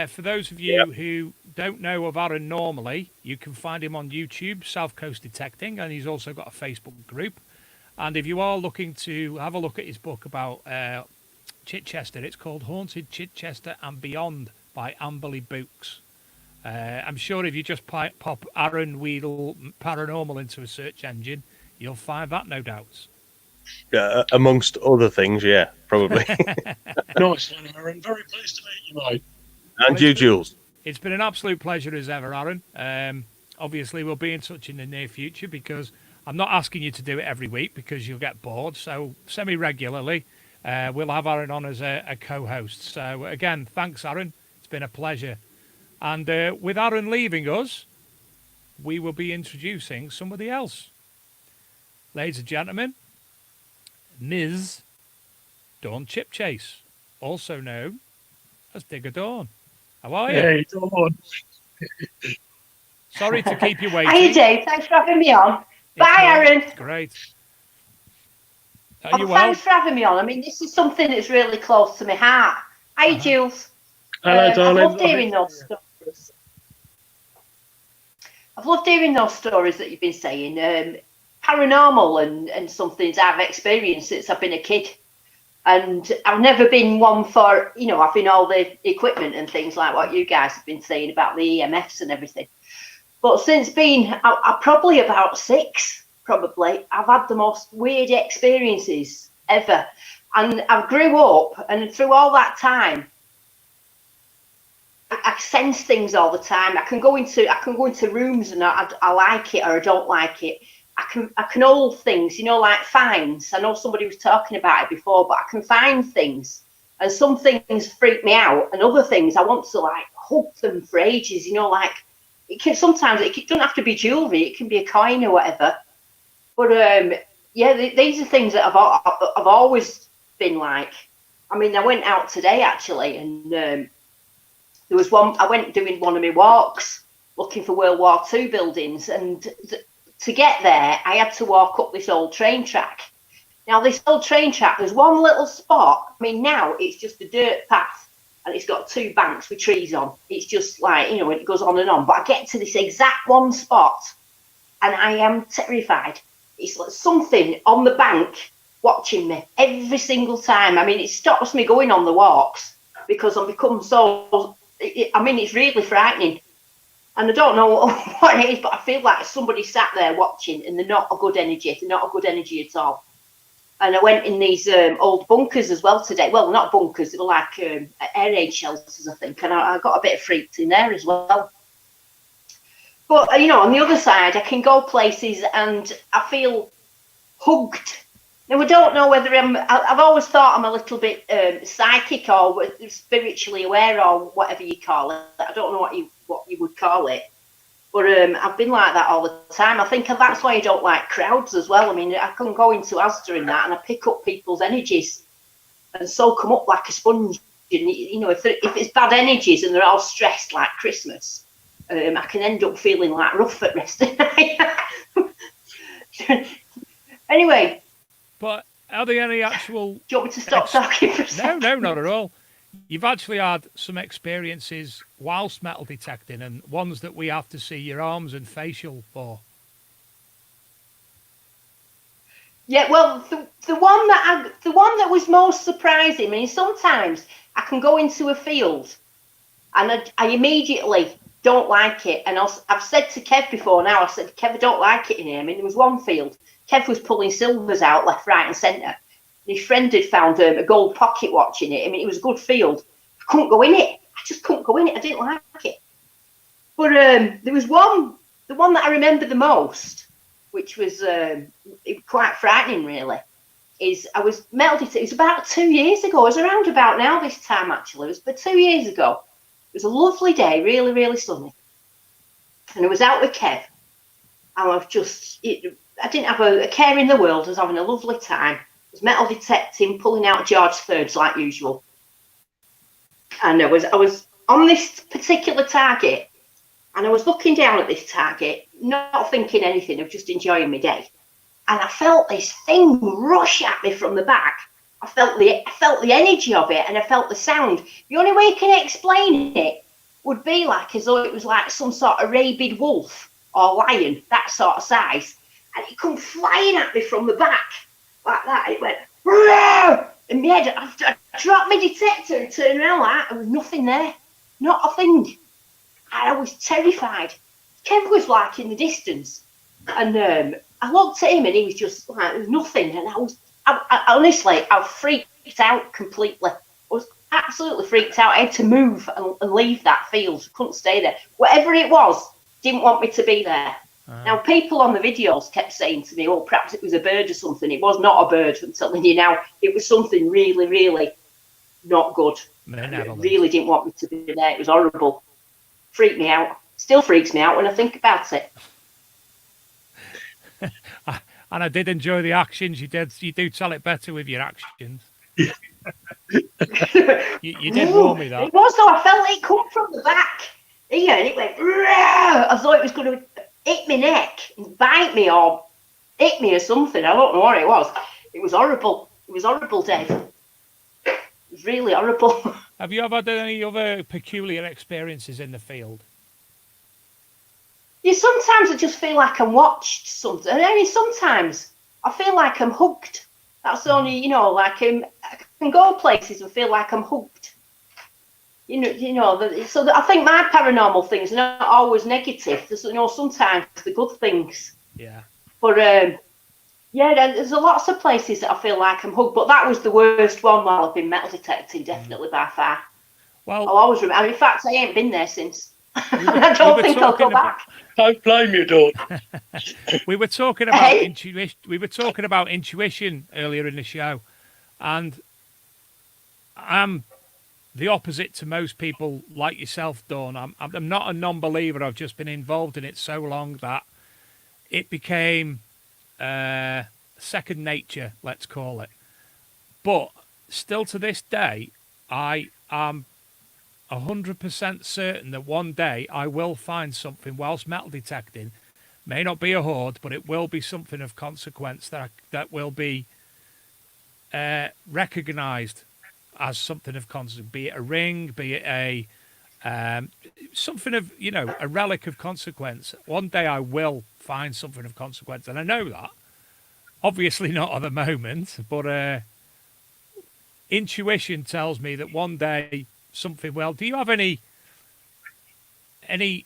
For those of you who don't know of Arron normally, you can find him on YouTube, South Coast Detecting, and he's also got a Facebook group. And if you are looking to have a look at his book about Chichester. It's called Haunted Chichester and Beyond by Amberley Books. I'm sure if you just pop Arron Weedall Paranormal into a search engine, you'll find that, no doubts. Amongst other things, yeah, probably. Nice one, Aaron. Very pleased to meet you, mate. And you, Jules. It's been an absolute pleasure as ever, Arron. Obviously, we'll be in touch in the near future because I'm not asking you to do it every week because you'll get bored. So semi-regularly, we'll have Arron on as a co-host. So again, thanks, Arron. It's been a pleasure. And with Arron leaving us, we will be introducing somebody else. Ladies and gentlemen, Ms. Dawn Chipchase, also known as Digger Dawn. How are you? Hey, Dawn. Sorry to keep you waiting. How you doing? Thanks for having me on. Bye, Aaron. Great. Are you well? Thanks for having me on. I mean, this is something that's really close to my heart. Hi, Jules. Hello, darling. I've loved hearing those stories. I've loved hearing those stories that you've been saying. Paranormal and some things I've experienced since I've been a kid. And I've never been one for, having all the equipment and things like what you guys have been saying about the EMFs and everything. But since being, I'm probably about 6, I've had the most weird experiences ever. And I grew up, and through all that time, I sense things all the time. I can go into rooms and I like it or I don't like it. I can hold things, like finds. I know somebody was talking about it before, but I can find things, and some things freak me out, and other things I want to hug them for ages. Like it doesn't have to be jewelry; it can be a coin or whatever. But these are things that I've always been like. I mean, I went out today actually, and there was one. I went doing one of my walks, looking for World War II buildings, and to get there, I had to walk up this old train track. Now, this old train track, there's one little spot. I mean, now it's just a dirt path, and it's got 2 banks with trees on. It's just it goes on and on. But I get to this exact one spot, and I am terrified. It's like something on the bank watching me every single time. I mean, it stops me going on the walks because I've become so... it's really frightening. And I don't know what it is, but I feel like somebody sat there watching, and they're not a good energy. They're not a good energy at all. And I went in these old bunkers as well today. Well, not bunkers. They were like air raid shelters, I think. And I got a bit freaked in there as well. But, on the other side, I can go places and I feel hugged. Now, I don't know whether I've always thought I'm a little bit psychic or spiritually aware or whatever you call it. I don't know what you would call it. But I've been like that all the time. I think that's why I don't like crowds as well. I mean, I can go into Asda and that, and I pick up people's energies and soak them up like a sponge. And, if it's bad energies and they're all stressed like Christmas, I can end up feeling like rough at rest of the night. Anyway. But are there any actual... Do you want me to stop talking for a second? No, not at all. You've actually had some experiences whilst metal detecting, and ones that we have to see your arms and facial for. Yeah, well, the one that was most surprising. I mean, sometimes I can go into a field, and I immediately don't like it. And I've said to Kev before now. I said, Kev, I don't like it in here. I mean, there was one field. Kev was pulling silvers out left, right, and centre. His friend had found a gold pocket watch in it. I mean, it was a good field. I couldn't go in it. I just couldn't go in it. I didn't like it. But there was the one that I remember the most, which was quite frightening, really, is I was melted. It was about 2 years ago. It was around about now this time, actually. It was about 2 years ago. It was a lovely day, really, really sunny. And I was out with Kev. And I didn't have a care in the world. I was having a lovely time. I was metal detecting, pulling out George III's like usual. And I was on this particular target, and I was looking down at this target, not thinking anything, of just enjoying my day. And I felt this thing rush at me from the back. I felt the energy of it, and I felt the sound. The only way you can explain it would be like as though it was like some sort of rabid wolf or lion, that sort of size. And it come flying at me from the back like that. It went, "Roar!" In my head. I dropped my detector and turned around like that. There was nothing there. Not a thing. And I was terrified. Kev was like in the distance. And I looked at him and he was just like, there was nothing. And I honestly, I freaked out completely. I was absolutely freaked out. I had to move and leave that field. Couldn't stay there. Whatever it was, didn't want me to be there. Now, people on the videos kept saying to me, oh, perhaps it was a bird or something. It was not a bird, I'm telling you now. It was something really, really not good. It really didn't want me to be there. It was horrible. Freaked me out. Still freaks me out when I think about it. And I did enjoy the actions. You do tell it better with your actions. you did warn me that. It was, though. I felt it come from the back here, and it went as though it was going to hit my neck and bite me or hit me or something. I don't know what it was. It was horrible. It was horrible, Dave. It was really horrible. Have you ever had any other peculiar experiences in the field? Yeah, sometimes I just feel like I'm watched something. I mean, sometimes I feel like I'm hooked. That's the only, like I can go places and feel like I'm hooked. So I think my paranormal things are not always negative. There's, sometimes the good things. Yeah. But there's lots of places that I feel like I'm hooked. But that was the worst one while I've been metal detecting, definitely by far. Well, I'll always remember. In fact, I ain't been there since. I don't think I'll go back. Don't blame you, Dawn. We were talking about intuition. We were talking about intuition earlier in the show, and I'm the opposite to most people like yourself, Dawn. I'm not a non-believer. I've just been involved in it so long that it became second nature, let's call it. But still to this day, I am 100% certain that one day I will find something whilst metal detecting. May not be a hoard, but it will be something of consequence that will be recognised as something of consequence. Be it a ring, be it a something of a relic of consequence. One day I will find something of consequence, and I know that. Obviously not at the moment, but intuition tells me that one day something will. Do you have any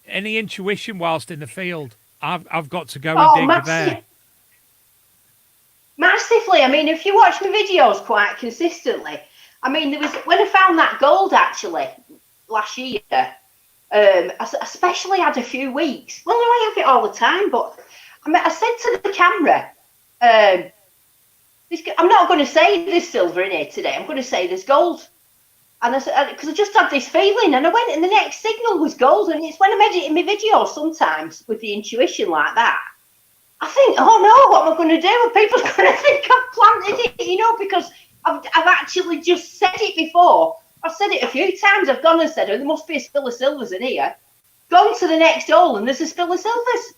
intuition whilst in the field? I've got to go and dig there. Massively. I mean, if you watch my videos quite consistently, I mean, there was when I found that gold actually last year. I especially had a few weeks. Well, no, I have it all the time, but I said to the camera, I'm not going to say there's silver in here today. I'm going to say there's gold. And I said, because I just had this feeling, and I went, and the next signal was gold. And it's when I'm editing my videos sometimes with the intuition like that, I think, oh no, what am I going to do? People's going to think I've planted it, because I've actually just said it before. I've said it a few times. I've gone and said, oh, there must be a spill of silvers in here. Gone to the next hole, and there's a spill of silvers.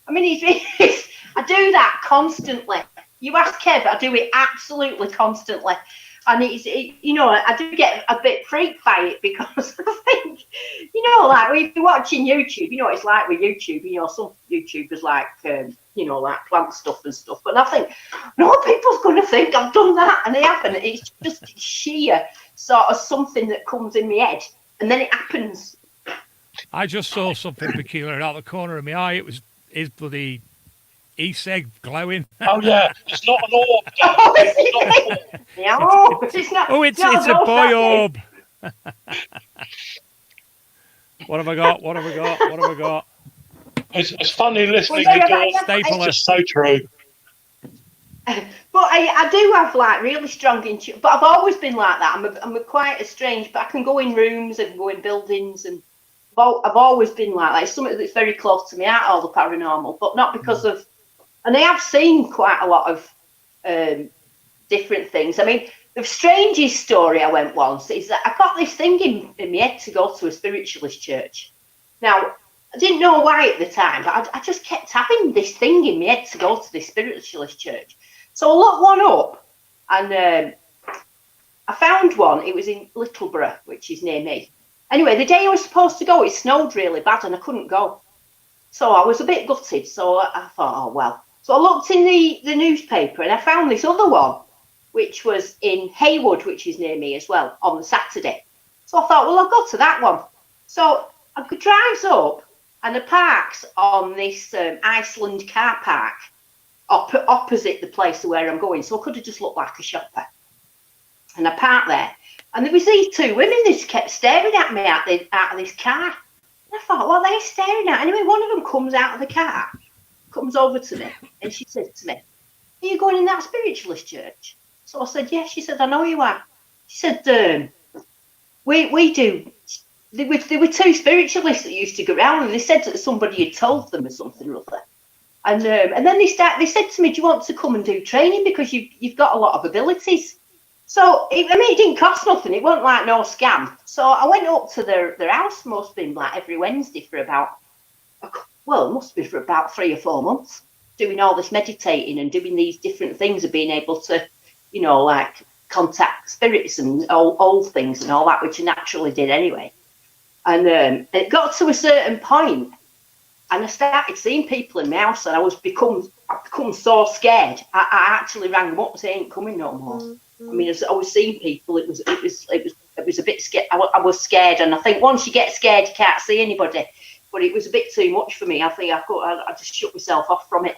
I mean, I do that constantly. You ask Kev, I do it absolutely constantly. And I do get a bit freaked by it because I think, like when you're watching YouTube, it's like with YouTube, some YouTubers like, like plant stuff and stuff. But I think, no, people's going to think I've done that. And they haven't. It's just sheer sort of something that comes in my head. And then it happens. I just saw something peculiar out the corner of my eye. It was his bloody e-cig glowing. Oh yeah, it's not an orb. It's a boy orb. What have I got? It's funny listening to Dawn. Stapler. It's just so true. But I do have like really strong intuition. But I've always been like that. I'm quite strange. But I can go in rooms and go in buildings, and I've always been like that. It's something that's very close to me, all the paranormal, but not because of. And I have seen quite a lot of different things. I mean, the strangest story I went once is that I got this thing in my head to go to a spiritualist church. Now, I didn't know why at the time, but I just kept having this thing in my head to go to this spiritualist church. So I looked one up, and I found one. It was in Littleborough, which is near me. Anyway, the day I was supposed to go, it snowed really bad, and I couldn't go. So I was a bit gutted. So I thought, oh, well. So I looked in the newspaper, and I found this other one, which was in Haywood, which is near me as well, on the Saturday. So I thought, well, I'll go to that one. So I drives up and the parks on this Iceland car park opposite the place where I'm going. So I could have just looked like a shopper. And I parked there. And there was these two women that kept staring at me out of this car. And I thought, what are they staring at? Anyway, one of them comes out of the car, comes over to me, and she says to me, are you going in that spiritualist church? So I said, yes. She said, I know you are. She said, we do. There were two spiritualists that used to go around, and they said that somebody had told them or something or other. And then they said to me, do you want to come and do training because you've got a lot of abilities? So it didn't cost nothing. It wasn't like no scam. So I went up to their house. Must have been like every Wednesday for about, well, it must have been for about 3 or 4 months, doing all this meditating and doing these different things of being able to, you know, like contact spirits and old things and all that, which I naturally did anyway. And it got to a certain point, and I started seeing people in my house, and I've become so scared. I actually rang them up and said, "Ain't coming no more." I mean, as I was seeing people, it was a bit scared. I was scared, and I think once you get scared, you can't see anybody. But it was a bit too much for me. I think I just shut myself off from it.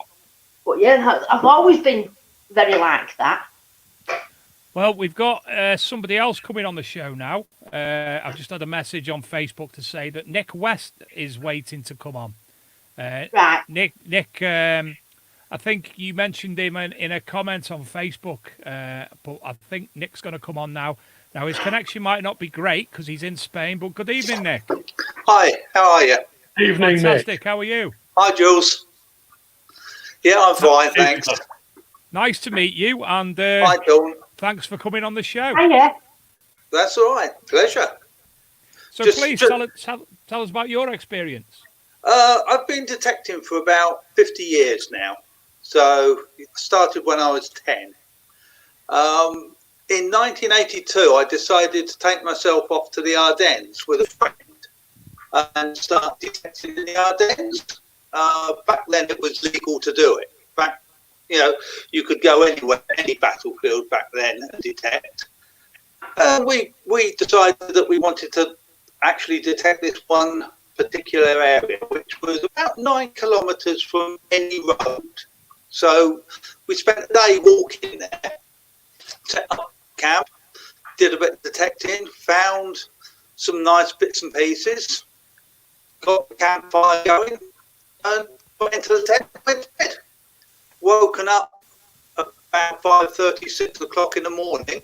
But yeah, I've always been very like that. Well, we've got somebody else coming on the show now. I've just had a message on Facebook to say that Nick West is waiting to come on. Right. Nick, I think you mentioned him in a comment on Facebook, but I think Nick's going to come on now. Now, his connection might not be great because he's in Spain, but good evening, Nick. Hi, how are you? Evening, Fantastic. Nick. How are you? Hi, Jules. Yeah, I'm fine, thanks. Nice to meet you, and Hi, Dawn. thanks for coming on the show. Hiya. That's all right. Pleasure. So please tell us about your experience. I've been detecting for about 50 years now. So it started when I was 10. In 1982, I decided to take myself off to the Ardennes with a friend and start detecting in the Ardennes. Back then, it was legal to do it. You could go anywhere, any battlefield back then and detect. We decided that we wanted to actually detect this one particular area, which was about 9 kilometres from any road. So we spent a day walking there, set up camp, did a bit of detecting, found some nice bits and pieces, got the campfire going, and went into the tent and went to bed. Woken up about 5:30, 6 o'clock in the morning,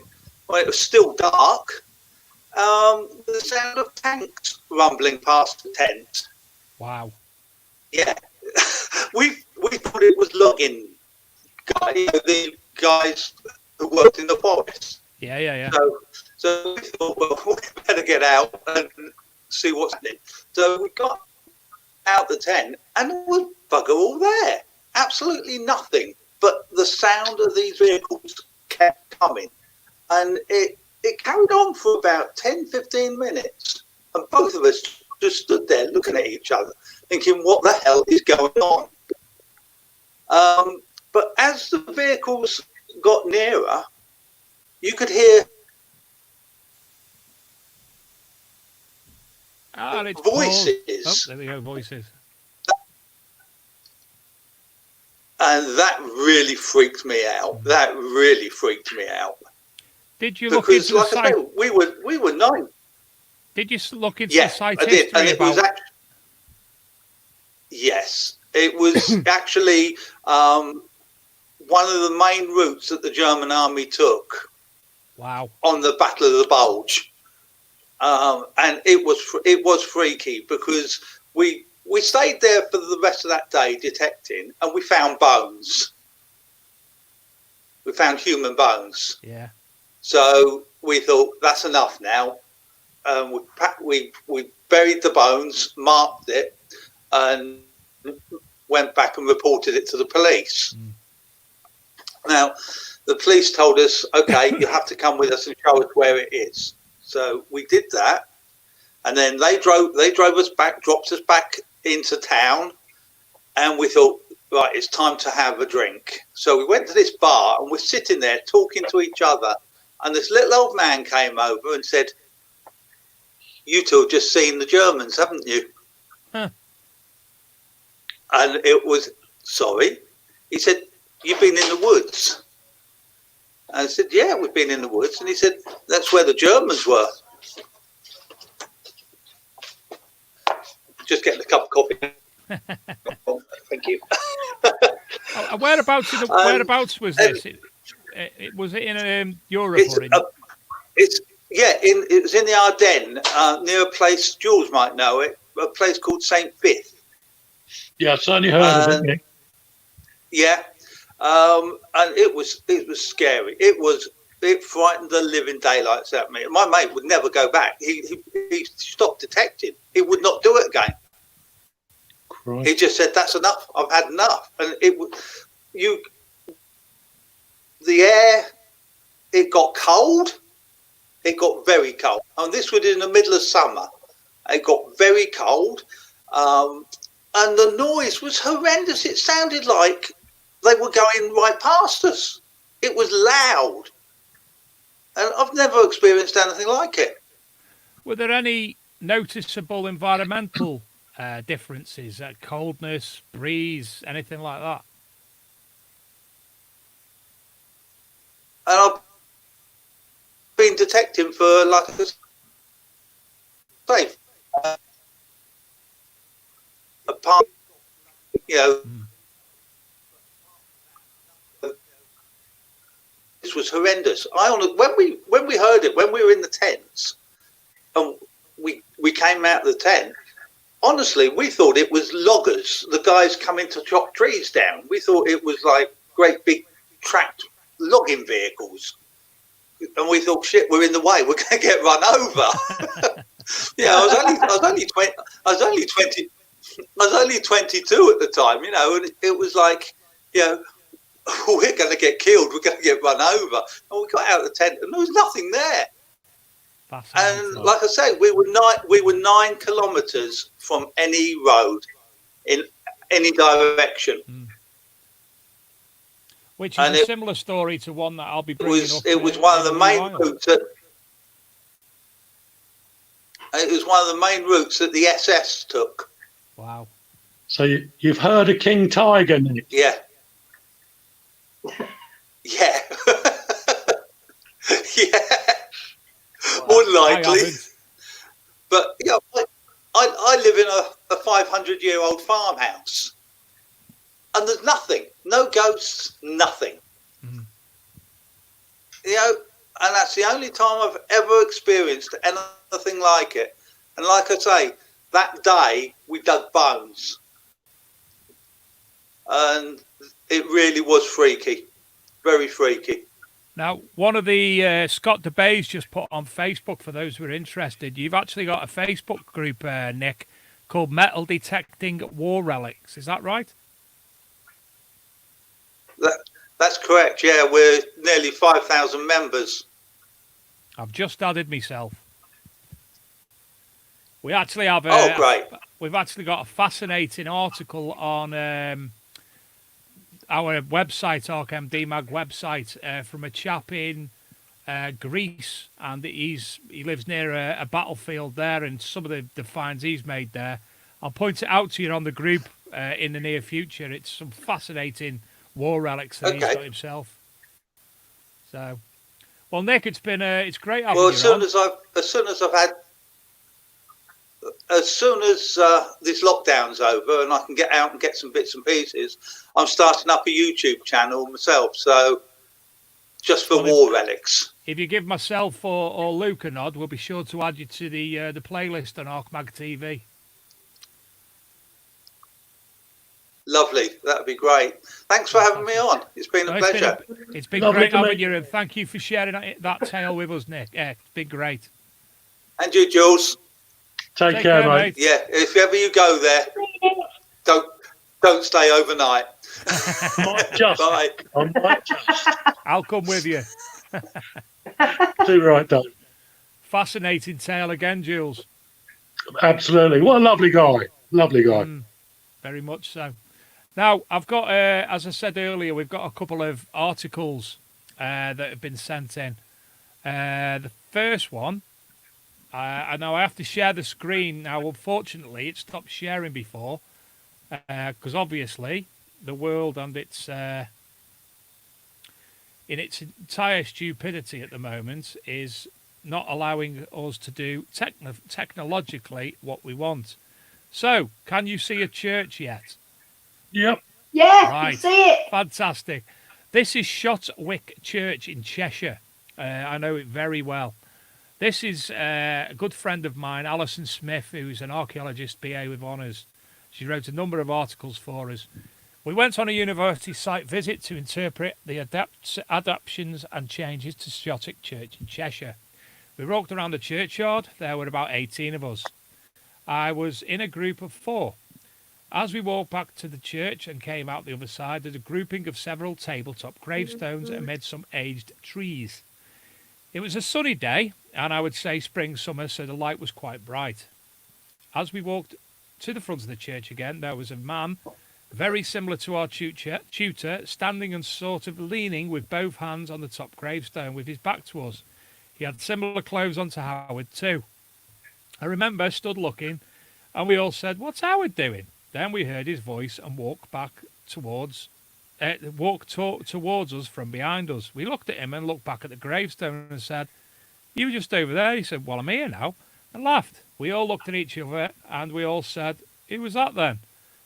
when it was still dark. The sound of tanks rumbling past the tent. Wow. Yeah. we thought it was logging the guys who worked in the forest. Yeah. So we thought, well, we better get out and see what's happening. So we got out the tent and there was bugger all there. Absolutely nothing. But the sound of these vehicles kept coming. And it carried on for about 10, 15 minutes. And both of us just stood there looking at each other, thinking, what the hell is going on? But as the vehicles got nearer, you could hear voices. Oh, there we go, voices. And that really freaked me out. Did you look because, into like the I site? said, we were 9. Did you look into Yeah, the site I did, history and it was about? Yes, it was actually one of the main routes that the German army took. Wow. On the Battle of the Bulge, and it was freaky because we stayed there for the rest of that day detecting, and we found bones. We found human bones. Yeah. So we thought that's enough now. We buried the bones, marked it, and went back and reported it to the police. Now, the police told us, okay, you have to come with us and show us where it is. So we did that, and then they drove us back, dropped us back into town, and we thought, right, it's time to have a drink. So we went to this bar and we're sitting there talking to each other. And this little old man came over and said, "You two have just seen the Germans, haven't you?" Huh. And it was, sorry. He said, "You've been in the woods." And I said, "Yeah, we've been in the woods." And he said, "That's where the Germans were." Just getting a cup of coffee. Thank you. Whereabouts was this? Was it in Europe or in? It was in the Ardennes, near a place Jules might know it, a place called Saint Fith. Yeah, I certainly heard of it. Yeah, and it was scary. It frightened the living daylights out of me. My mate would never go back. He stopped detecting. He would not do it again. Christ. He just said, "That's enough. I've had enough." And the air, it got cold. It got very cold. And this was in the middle of summer. It got very cold. And the noise was horrendous. It sounded like they were going right past us. It was loud. And I've never experienced anything like it. Were there any noticeable environmental differences? Coldness, breeze, anything like that? And I've been detecting for, like I say, apart, this was horrendous. When we heard it, when we were in the tents, and we came out of the tent, honestly, we thought it was loggers, the guys coming to chop trees down. We thought it was like great big tracked logging vehicles. And we thought, shit, we're in the way. We're going to get run over. I was only 22 at the time, and it was like, we're going to get killed. We're going to get run over. And we got out of the tent and there was nothing there. And like I say, we were 9 kilometres from any road in any direction. Which is a similar story to one that I'll be bringing up. It was one of the main routes that. It was one of the main routes that the SS took. Wow! So you've heard of King Tiger, Nick? Yeah. Yeah. Yeah. More than likely. But I live in a 500-year-old farmhouse. And there's nothing, no ghosts, nothing. Mm-hmm. And that's the only time I've ever experienced anything like it. And like I say, that day we dug bones. And it really was freaky, very freaky. Now, one of the Scott DeBay's just put on Facebook, for those who are interested, you've actually got a Facebook group, Nick, called Metal Detecting War Relics. Is that right? That's correct. Yeah, we're nearly 5,000 members. I've just added myself. We actually have great. We've actually got a fascinating article on our website, ArkMD Mag website, from a chap in Greece, and he lives near a battlefield there, and some of the finds he's made there. I'll point it out to you on the group in the near future. It's some fascinating war relics that he's got himself. So, well, Nick, it's great having you. Well, as soon as this lockdown's over and I can get out and get some bits and pieces, I'm starting up a YouTube channel myself. So, just for war relics. If you give myself or Luke a nod, we'll be sure to add you to the playlist on ArkMag TV. Lovely. That would be great. Thanks for having me on. It's been a pleasure. It's been great having you, and thank you for sharing that tale with us, Nick. It's been great. And you, Jules. Take care, mate. Yeah, if ever you go there, don't stay overnight. Bye. I'll come with you. Too right, Dave. Fascinating tale again, Jules. Absolutely. What a lovely guy. Lovely guy. Very much so. Now, I've got, as I said earlier, we've got a couple of articles that have been sent in. The first one, I know I have to share the screen now. Unfortunately, it stopped sharing before because obviously the world and its in its entire stupidity at the moment is not allowing us to do technologically what we want. So, can you see a church yet? Yep. Yeah, I Right. can see it. Fantastic. This is Shotwick Church in Cheshire. I know it very well. This is a good friend of mine, Alison Smith, who's an archaeologist, BA with honours. She wrote a number of articles for us. We went on a university site visit to interpret the adaptations and changes to Shotwick Church in Cheshire. We walked around the churchyard. There were about 18 of us. I was in a group of 4. As we walked back to the church and came out the other side, there's a grouping of several tabletop gravestones amid some aged trees. It was a sunny day, and I would say spring, summer, so the light was quite bright. As we walked to the front of the church again, there was a man, very similar to our tutor, standing and sort of leaning with both hands on the top gravestone with his back to us. He had similar clothes on to Howard too. I remember stood looking, and we all said, "What's Howard doing?" Then we heard his voice and walked towards us from behind us. We looked at him and looked back at the gravestone and said, "You were just over there." He said, "Well, I'm here now," and laughed. We all looked at each other and we all said, "Who was that then?"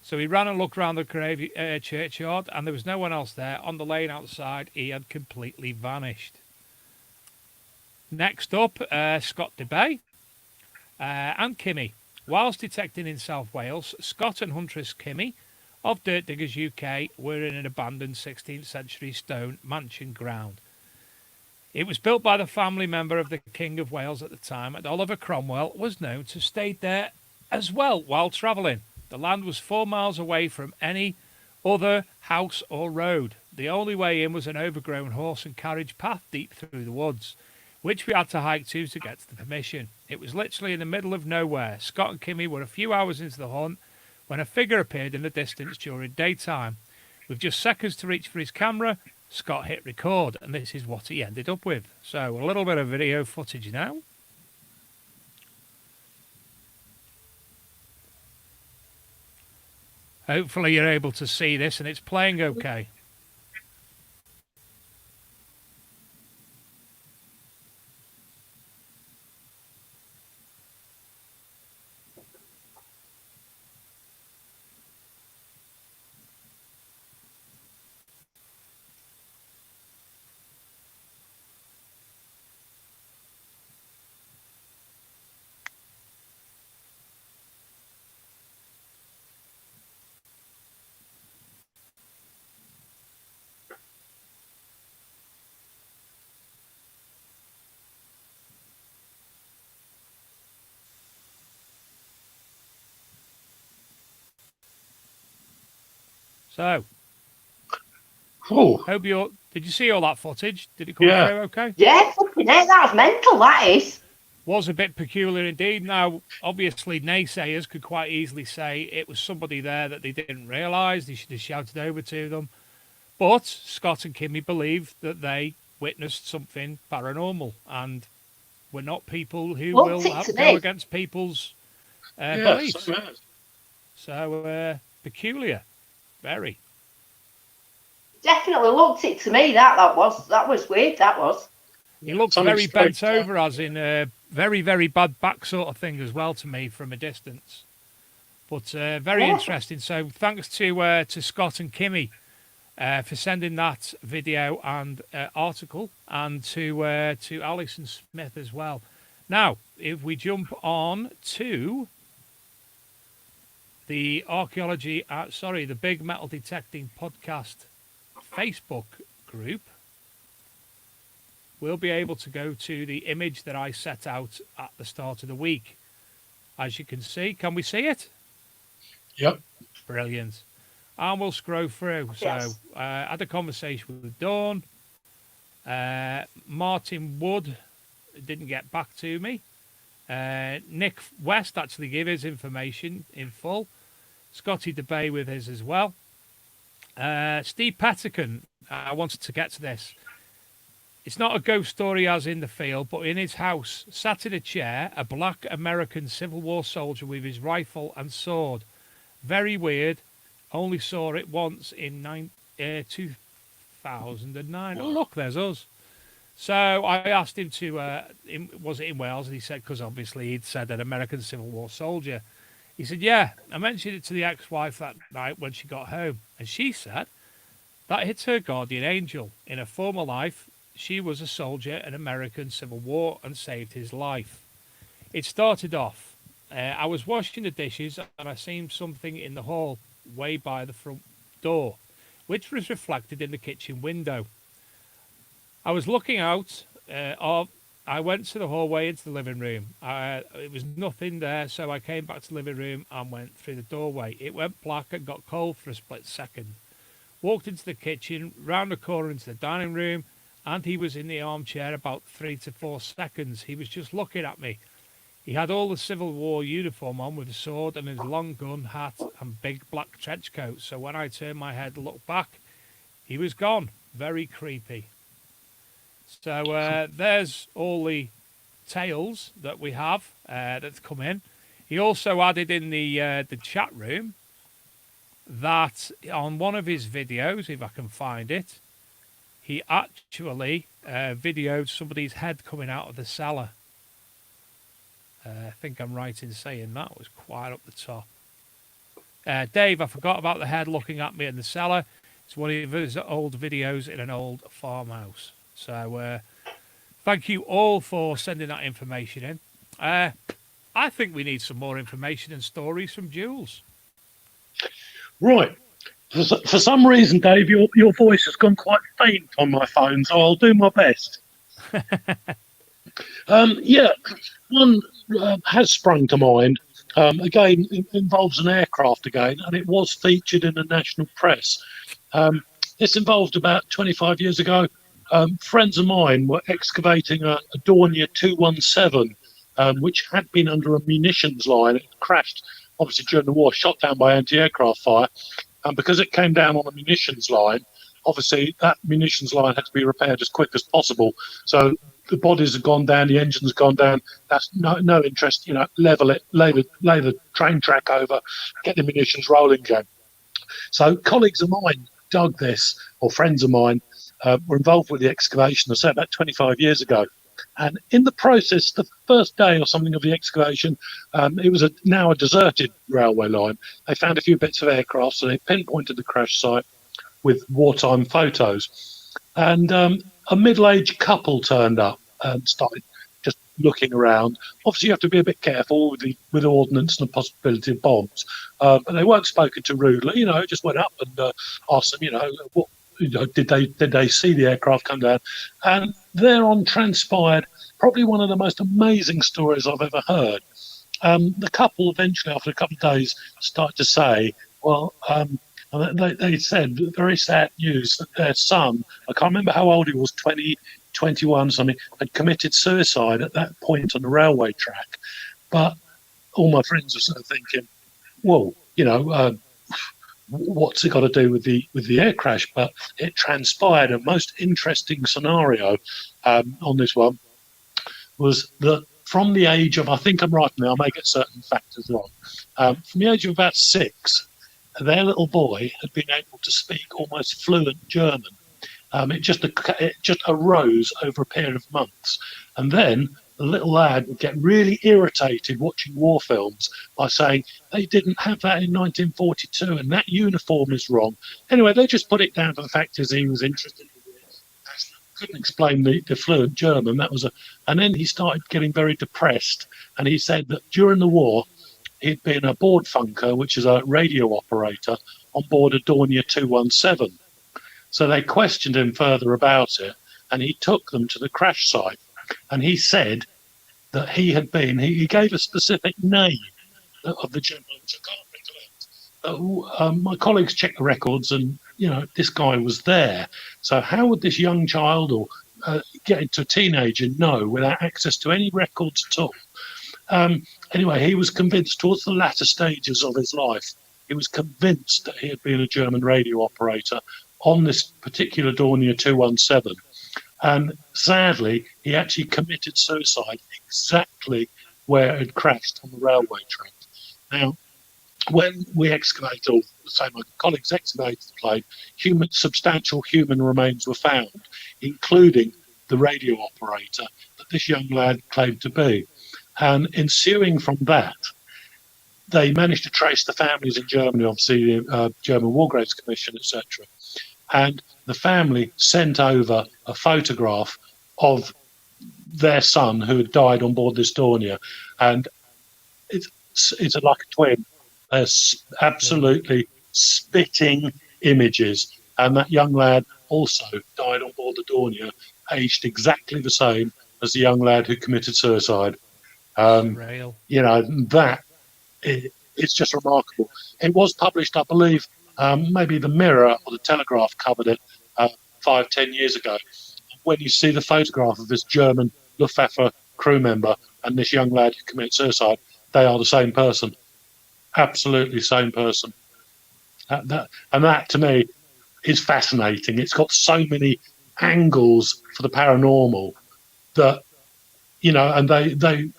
So he ran and looked round the churchyard, and there was no one else there. On the lane outside, he had completely vanished. Next up, Scott DeBay and Kimmy. Whilst detecting in South Wales, Scott and Huntress Kimmy of Dirt Diggers UK were in an abandoned 16th century stone mansion ground. It was built by the family member of the King of Wales at the time, and Oliver Cromwell was known to stay there as well while travelling. The land was 4 miles away from any other house or road. The only way in was an overgrown horse and carriage path deep through the woods, which we had to hike to get to the permission. It was literally in the middle of nowhere. Scott and Kimmy were a few hours into the hunt when a figure appeared in the distance during daytime. With just seconds to reach for his camera, Scott hit record, and this is what he ended up with. So a little bit of video footage now. Hopefully you're able to see this and it's playing okay. So, hope you did you see all that footage? Did it come through okay? Yeah, fucking heck, that was mental, that is. Was a bit peculiar indeed. Now, obviously, naysayers could quite easily say it was somebody there that they didn't realise. They should have shouted over to them. But Scott and Kimmy believe that they witnessed something paranormal, and we're not people who will go against people's beliefs. So, peculiar. Very. Definitely looked it to me. That was weird. That was. He looks very bent over, as in a very, very bad back sort of thing as well to me from a distance. But very interesting. So thanks to Scott and Kimmy for sending that video and article, and to Alison Smith as well. Now, if we jump on to the the Big Metal Detecting Podcast Facebook group, we'll be able to go to the image that I set out at the start of the week. As you can see, can we see it? Yep. Brilliant. And we'll scroll through. Yes. So I had a conversation with Dawn. Martin Wood didn't get back to me. Nick West actually gave his information in full. Scotty DeBay with his as well. Steve Pettican, I wanted to get to this. It's not a ghost story as in the field, but in his house, sat in a chair, a black American Civil War soldier with his rifle and sword. Very weird. Only saw it once in 2009. Oh, look, there's us. So I asked him was it in Wales? And he said, because obviously he'd said an American Civil War soldier. He said, yeah, I mentioned it to the ex-wife that night when she got home. And she said that hit her guardian angel. In her former life, she was a soldier in American Civil War and saved his life. It started off. I was washing the dishes and I seen something in the hall way by the front door, which was reflected in the kitchen window. I was looking out I went to the hallway into the living room. It was nothing there, so I came back to the living room and went through the doorway. It went black and got cold for a split second. Walked into the kitchen, round the corner into the dining room, and he was in the armchair about 3 to 4 seconds. He was just looking at me. He had all the Civil War uniform on with a sword and his long gun, hat and big black trench coat. So when I turned my head to look back, he was gone. Very creepy. So there's all the tales that we have that's come in. He also added in the chat room that on one of his videos, if I can find it, he actually videoed somebody's head coming out of the cellar. I think I'm right in saying that was quite up the top. Dave, I forgot about the head looking at me in the cellar. It's one of his old videos in an old farmhouse. So thank you all for sending that information in. I think we need some more information and stories from Jules. Right. For some reason, Dave, your voice has gone quite faint on my phone, so I'll do my best. Yeah, one has sprung to mind. Again, it involves an aircraft again, and it was featured in the national press. This involved about 25 years ago. Friends of mine were excavating a Dornier 217, which had been under a munitions line. It crashed, obviously, during the war, shot down by anti-aircraft fire. And because it came down on a munitions line, obviously that munitions line had to be repaired as quick as possible. So the bodies have gone down, the engine's gone down. That's no interest, level it, lay the train track over, get the munitions rolling again. So colleagues of mine dug this, or friends of mine, were involved with the excavation, I say about 25 years ago. And in the process, the first day or something of the excavation, it was now a deserted railway line. They found a few bits of aircraft, so they pinpointed the crash site with wartime photos. And a middle-aged couple turned up and started just looking around. Obviously, you have to be a bit careful with ordnance and the possibility of bombs. But they weren't spoken to rudely, just went up and asked them, what, did they see the aircraft come down? And thereon transpired probably one of the most amazing stories I've ever heard. The couple eventually, after a couple of days, started to say, well, they said very sad news that their son, I can't remember how old he was, 20, 21 something, had committed suicide at that point on the railway track. But all my friends were sort of thinking, well, what's it got to do with the air crash? But it transpired a most interesting scenario on this one was that from the age of, I think I'm right now, I may get certain factors wrong, from the age of about 6, their little boy had been able to speak almost fluent German. It just arose over a period of months. And then the little lad would get really irritated watching war films by saying they didn't have that in 1942 and that uniform is wrong. Anyway, they just put it down to the fact is he was interested in it. Couldn't explain the fluent German. And then he started getting very depressed. And he said that during the war, he'd been a board funker, which is a radio operator, on board a Dornier 217. So they questioned him further about it, and he took them to the crash site. And he said that he gave a specific name of the general, which I can't recollect. My colleagues checked the records, and this guy was there. So how would this young child or get into a teenager know without access to any records at all? Anyway, he was convinced towards the latter stages of his life he was convinced that he had been a German radio operator on this particular Dornier 217. And sadly, he actually committed suicide exactly where it had crashed on the railway track. Now, when we excavated, or say my colleagues excavated the plane, substantial human remains were found, including the radio operator that this young lad claimed to be. And ensuing from that, they managed to trace the families in Germany, obviously the German War Graves Commission, etc. And the family sent over a photograph of their son who had died on board this Dornier. And it's like a twin. They're absolutely spitting images. And that young lad also died on board the Dornier, aged exactly the same as the young lad who committed suicide. You know, that it's just remarkable. It was published, I believe, maybe the Mirror or the Telegraph covered it 5-10 years ago. When you see the photograph of this German Luftwaffe crew member and this young lad who committed suicide, they are the same person. Absolutely same person. And that to me is fascinating. It's got so many angles for the paranormal that, you know, and they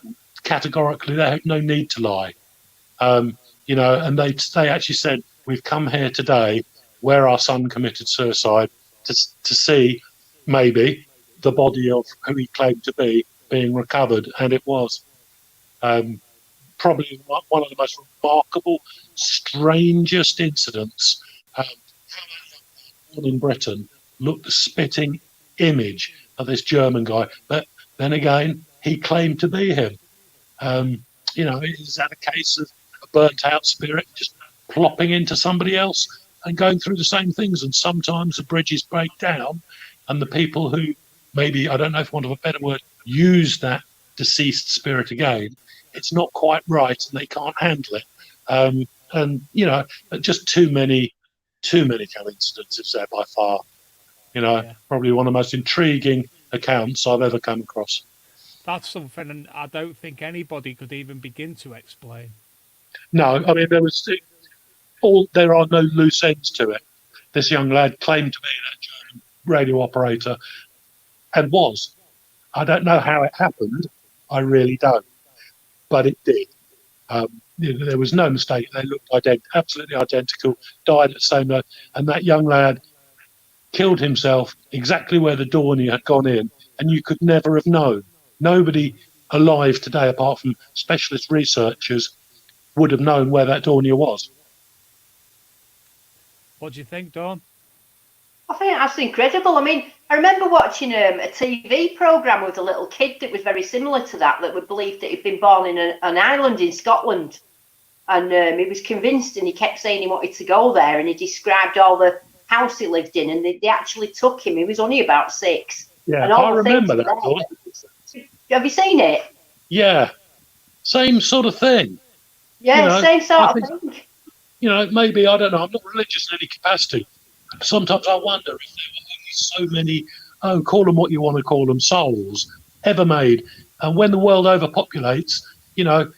categorically, they have no need to lie. You know, and they actually said, we've come here today where our son committed suicide to see maybe the body of who he claimed to be being recovered, and it was. Probably one of the most remarkable, strangest incidents. In Britain, looked the spitting image of this German guy, but then again, he claimed to be him. You know, is that a case of a burnt-out spirit just plopping into somebody else and going through the same things? And sometimes the bridges break down, and the people who maybe, I don't know if want of a better word, use that deceased spirit again, it's not quite right, and they can't handle it. And you know, just too many coincidences there by far. You know, probably one of the most intriguing accounts I've ever come across. That's something I don't think anybody could even begin to explain. No, I mean, there are no loose ends to it. This young lad claimed to be that German radio operator and was. I don't know how it happened. I really don't. But it did. You know, there was no mistake. They looked absolutely identical, died at the same time. And that young lad killed himself exactly where the Dornier had gone in. And you could never have known. Nobody alive today, apart from specialist researchers, would have known where that Dornier was. What do you think, Dawn? I think that's incredible. I mean, I remember watching a TV programme with a little kid that was very similar to that would believe that he'd been born in an island in Scotland. And he was convinced, and he kept saying he wanted to go there, and he described all the house he lived in, and they actually took him. He was only about 6. Yeah, and all I remember that, Dawn. Have you seen it? Yeah, same sort of thing. Yeah, you know, same sort of thing. You know, maybe, I don't know, I'm not religious in any capacity. Sometimes I wonder if there were only so many, call them what you want to call them, souls ever made. And when the world overpopulates, you know,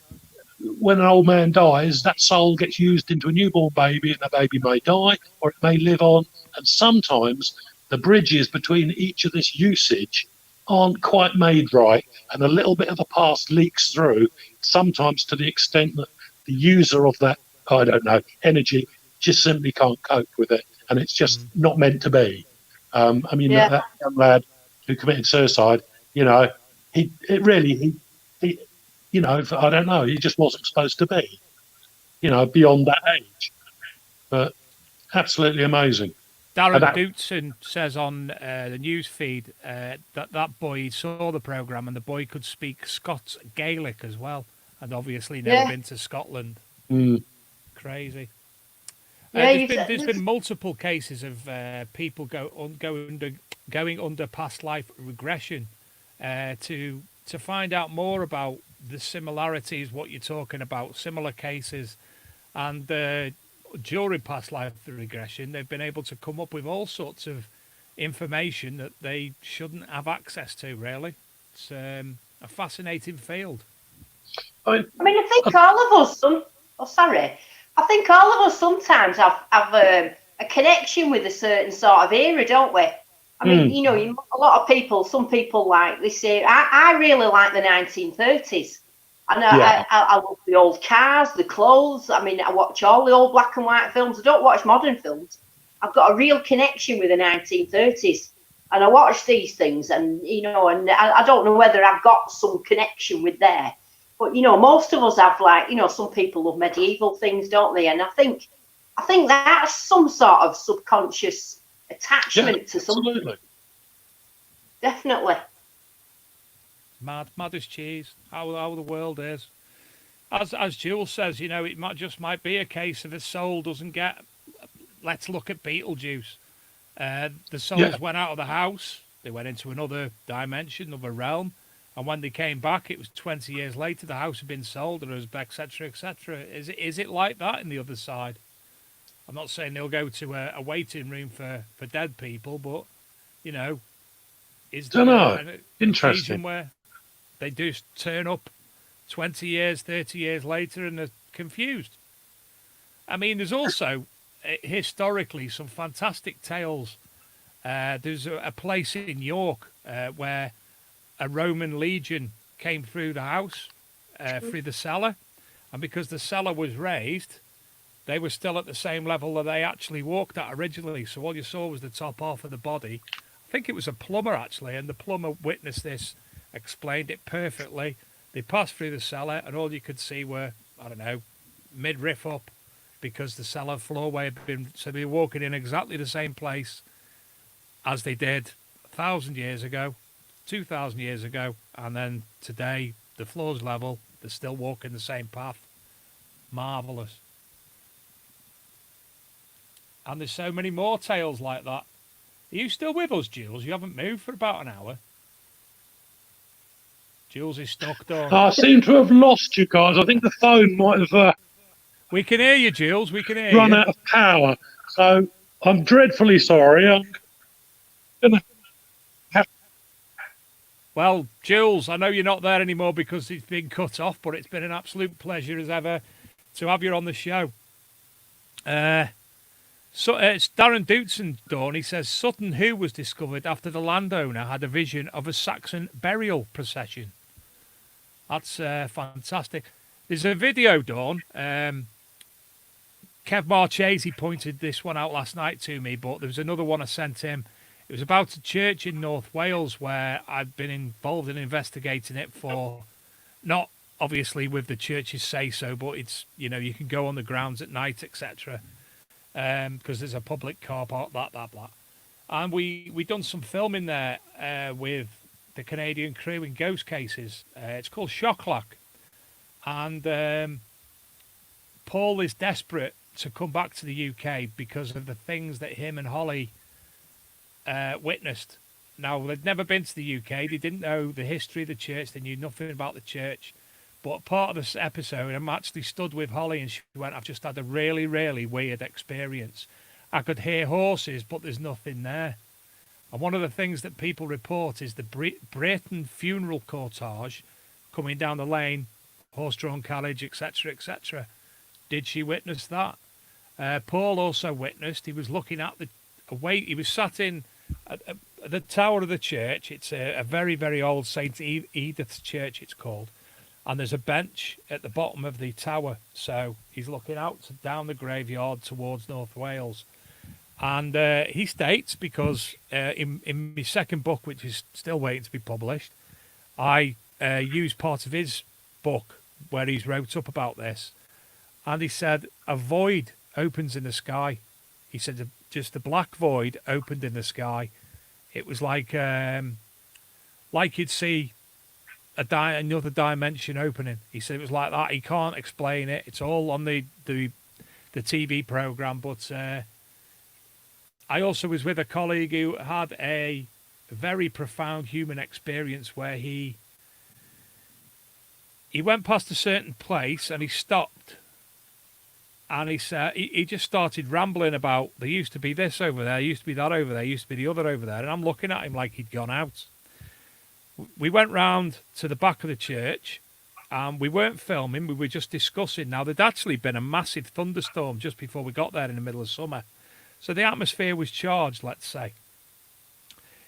when an old man dies, that soul gets used into a newborn baby, and the baby may die or it may live on. And sometimes the bridges between each of this usage aren't quite made right, and a little bit of the past leaks through, sometimes to the extent that the user of that, I don't know, energy just simply can't cope with it. And it's just not meant to be. I mean, that young lad who committed suicide, you know, he you know, I don't know, he just wasn't supposed to be, you know, beyond that age. But absolutely amazing. Darren Dootson says on the news feed that boy saw the programme, and the boy could speak Scots Gaelic as well, and obviously never been to Scotland. Crazy. There's been multiple cases of people going under past life regression to find out more about the similarities, what you're talking about, similar cases, and during past life regression, they've been able to come up with all sorts of information that they shouldn't have access to. Really, it's a fascinating field. I mean, I think all of us. I think all of us sometimes have a connection with a certain sort of era, don't we? I mean, you know, a lot of people, some people like, they say, I really like the 1930s. And Yeah. I love the old cars, the clothes. I mean, I watch all the old black and white films. I don't watch modern films. I've got a real connection with the 1930s. And I watch these things, and, you know, and I don't know whether I've got some connection with there. But, you know, most of us have, like, you know, some people love medieval things, don't they? And I think that's some sort of subconscious attachment to something. Absolutely. Definitely. Mad as cheese. How the world is. As Jules says, you know, it might be a case of a soul doesn't get. Let's look at Beetlejuice. The souls went out of the house. They went into another dimension, another realm, and when they came back, it was 20 years later. The house had been sold, and etc., etc. Is it like that in the other side? I'm not saying they'll go to a waiting room for dead people, but, you know, is there an occasion where they do turn up 20 years, 30 years later and they're confused? I mean, there's also, historically, some fantastic tales. There's a place in York where a Roman legion came through the house, through the cellar, and because the cellar was raised, they were still at the same level that they actually walked at originally. So all you saw was the top half of the body. I think it was a plumber, actually, and the plumber witnessed this, explained it perfectly. They passed through the cellar, and all you could see were, I don't know, midriff up, because the cellar floorway had been... So they were walking in exactly the same place as they did 1,000 years ago, 2,000 years ago, and then today, the floor's level, they're still walking the same path. Marvellous. And there's so many more tales like that. Are you still with us, Jules? You haven't moved for about an hour. Jules is stuck, Dawn. I seem to have lost you guys. I think the phone might have We can hear you, Jules. We can hear run you. out of power. So I'm dreadfully sorry. I'm gonna have... Well, Jules, I know you're not there anymore because it's been cut off, but it's been an absolute pleasure as ever to have you on the show. So it's Darren Dootson, Dawn. He says Sutton Hoo was discovered after the landowner had a vision of a Saxon burial procession. That's fantastic. There's a video, Dawn. Kev Marchese pointed this one out last night to me, but there was another one I sent him. It was about a church in North Wales where I've been involved in investigating it for, not obviously with the church's say-so, but it's, you know, you can go on the grounds at night, etc., because there's a public car park, blah. And we done some filming there with the Canadian crew in ghost cases. It's called Shocklock. And Paul is desperate to come back to the UK because of the things that him and Holly witnessed. Now, they'd never been to the UK. They didn't know the history of the church. They knew nothing about the church. But part of this episode, I'm actually stood with Holly and she went, I've just had a really, really weird experience. I could hear horses, but there's nothing there. And one of the things that people report is the Brayton funeral cortege coming down the lane, horse-drawn carriage, etc., etc. Did she witness that? Paul also witnessed. He was looking at he was sat in the tower of the church. It's a very, very old St. Edith's church, it's called. And there's a bench at the bottom of the tower. So he's looking out down the graveyard towards North Wales. And he states, because in my second book, which is still waiting to be published, I used part of his book where he's wrote up about this. And he said, a void opens in the sky. He said, just a black void opened in the sky. It was like you'd see another dimension opening. He said it was like that. He can't explain it. It's all on the TV program. But I also was with a colleague who had a very profound human experience where he went past a certain place and he stopped. And he said he just started rambling about, there used to be this over there, used to be that over there, used to be the other over there. And I'm looking at him like he'd gone out. We went round to the back of the church We weren't filming, we were just discussing. Now, there'd actually been a massive thunderstorm just before we got there in the middle of summer. So the atmosphere was charged, let's say.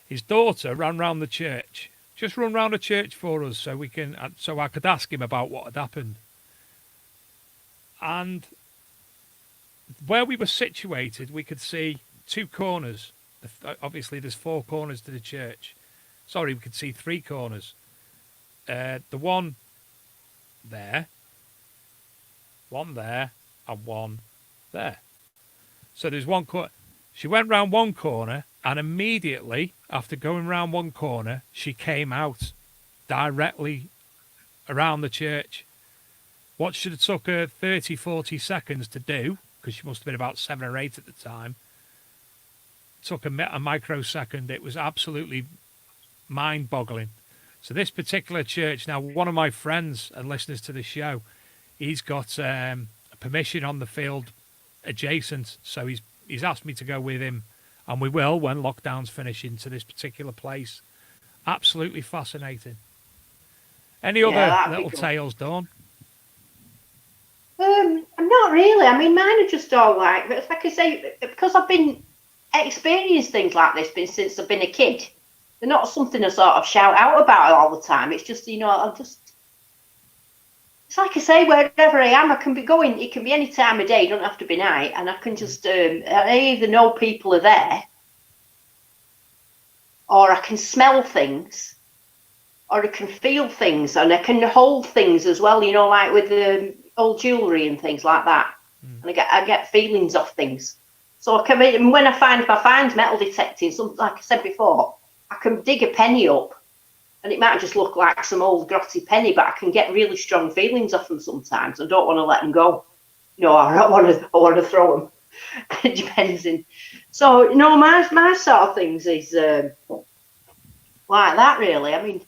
His daughter ran round the church. Just run round the church for us so I could ask him about what had happened. And where we were situated, we could see two corners. Obviously, there's four corners to the church. Sorry, we could see three corners. The one there, and one there. So there's one corner. She went round one corner, and immediately after going round one corner, she came out directly around the church. What should have took her 30, 40 seconds to do, because she must have been about 7 or 8 at the time, took a microsecond. It was absolutely mind-boggling. So this particular church, now one of my friends and listeners to the show, he's got permission on the field adjacent, so he's asked me to go with him, and we will when lockdown's finishing, to this particular place. Absolutely fascinating. Any other little tales, Dawn? Not really. I mean, mine are just all like, but like I say, because I've been experienced things like this since I've been a kid. They're not something I sort of shout out about all the time. It's just, it's like I say, wherever I am, I can be going, it can be any time of day, it don't have to be night, and I can just, I either know people are there, or I can smell things, or I can feel things, and I can hold things as well, like with the old jewellery and things like that. And I get feelings of things. So I can, when if I find metal detecting, something like I said before, I can dig a penny up, and it might just look like some old grotty penny, but I can get really strong feelings off them sometimes. I don't want to let them go. I don't want to throw them. It depends. So my sort of things is like that, really. I mean,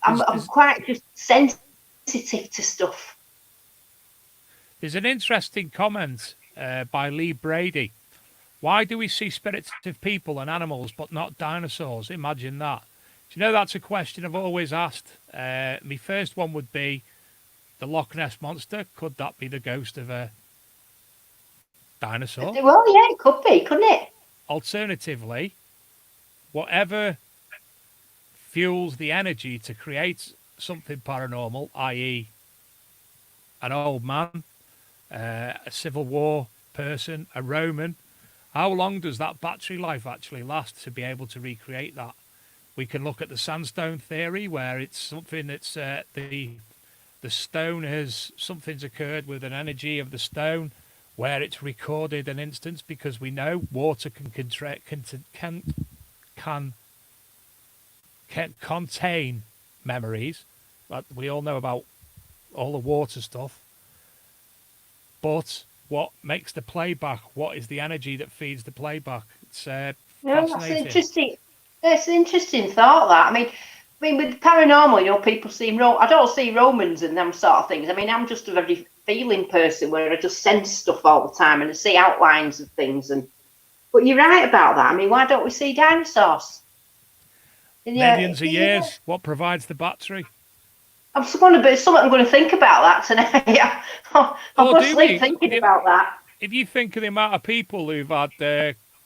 I'm quite just sensitive to stuff. There's an interesting comment by Lee Brady. Why do we see spirits of people and animals but not dinosaurs? Imagine that. Do you know that's a question I've always asked? My first one would be the Loch Ness Monster. Could that be the ghost of a dinosaur? Well, yeah, it could be, couldn't it? Alternatively, whatever fuels the energy to create something paranormal, i.e. an old man, a Civil War person, a Roman, how long does that battery life actually last to be able to recreate that? We can look at the sandstone theory, where it's something that's the stone something's occurred with an energy of the stone, where it's recorded an instance, because we know water can contain memories. Like we all know about all the water stuff. But what makes the playback? What is the energy that feeds the playback? It's fascinating. It's an interesting thought, that. I mean, with paranormal, people see I don't see Romans and them sort of things. I mean, I'm just a very feeling person where I just sense stuff all the time and I see outlines of things. But you're right about that. I mean, why don't we see dinosaurs? Millions of years. What provides the battery? I'm going to think about that tonight. I'm going to sleep thinking about that. If you think of the amount of people who've had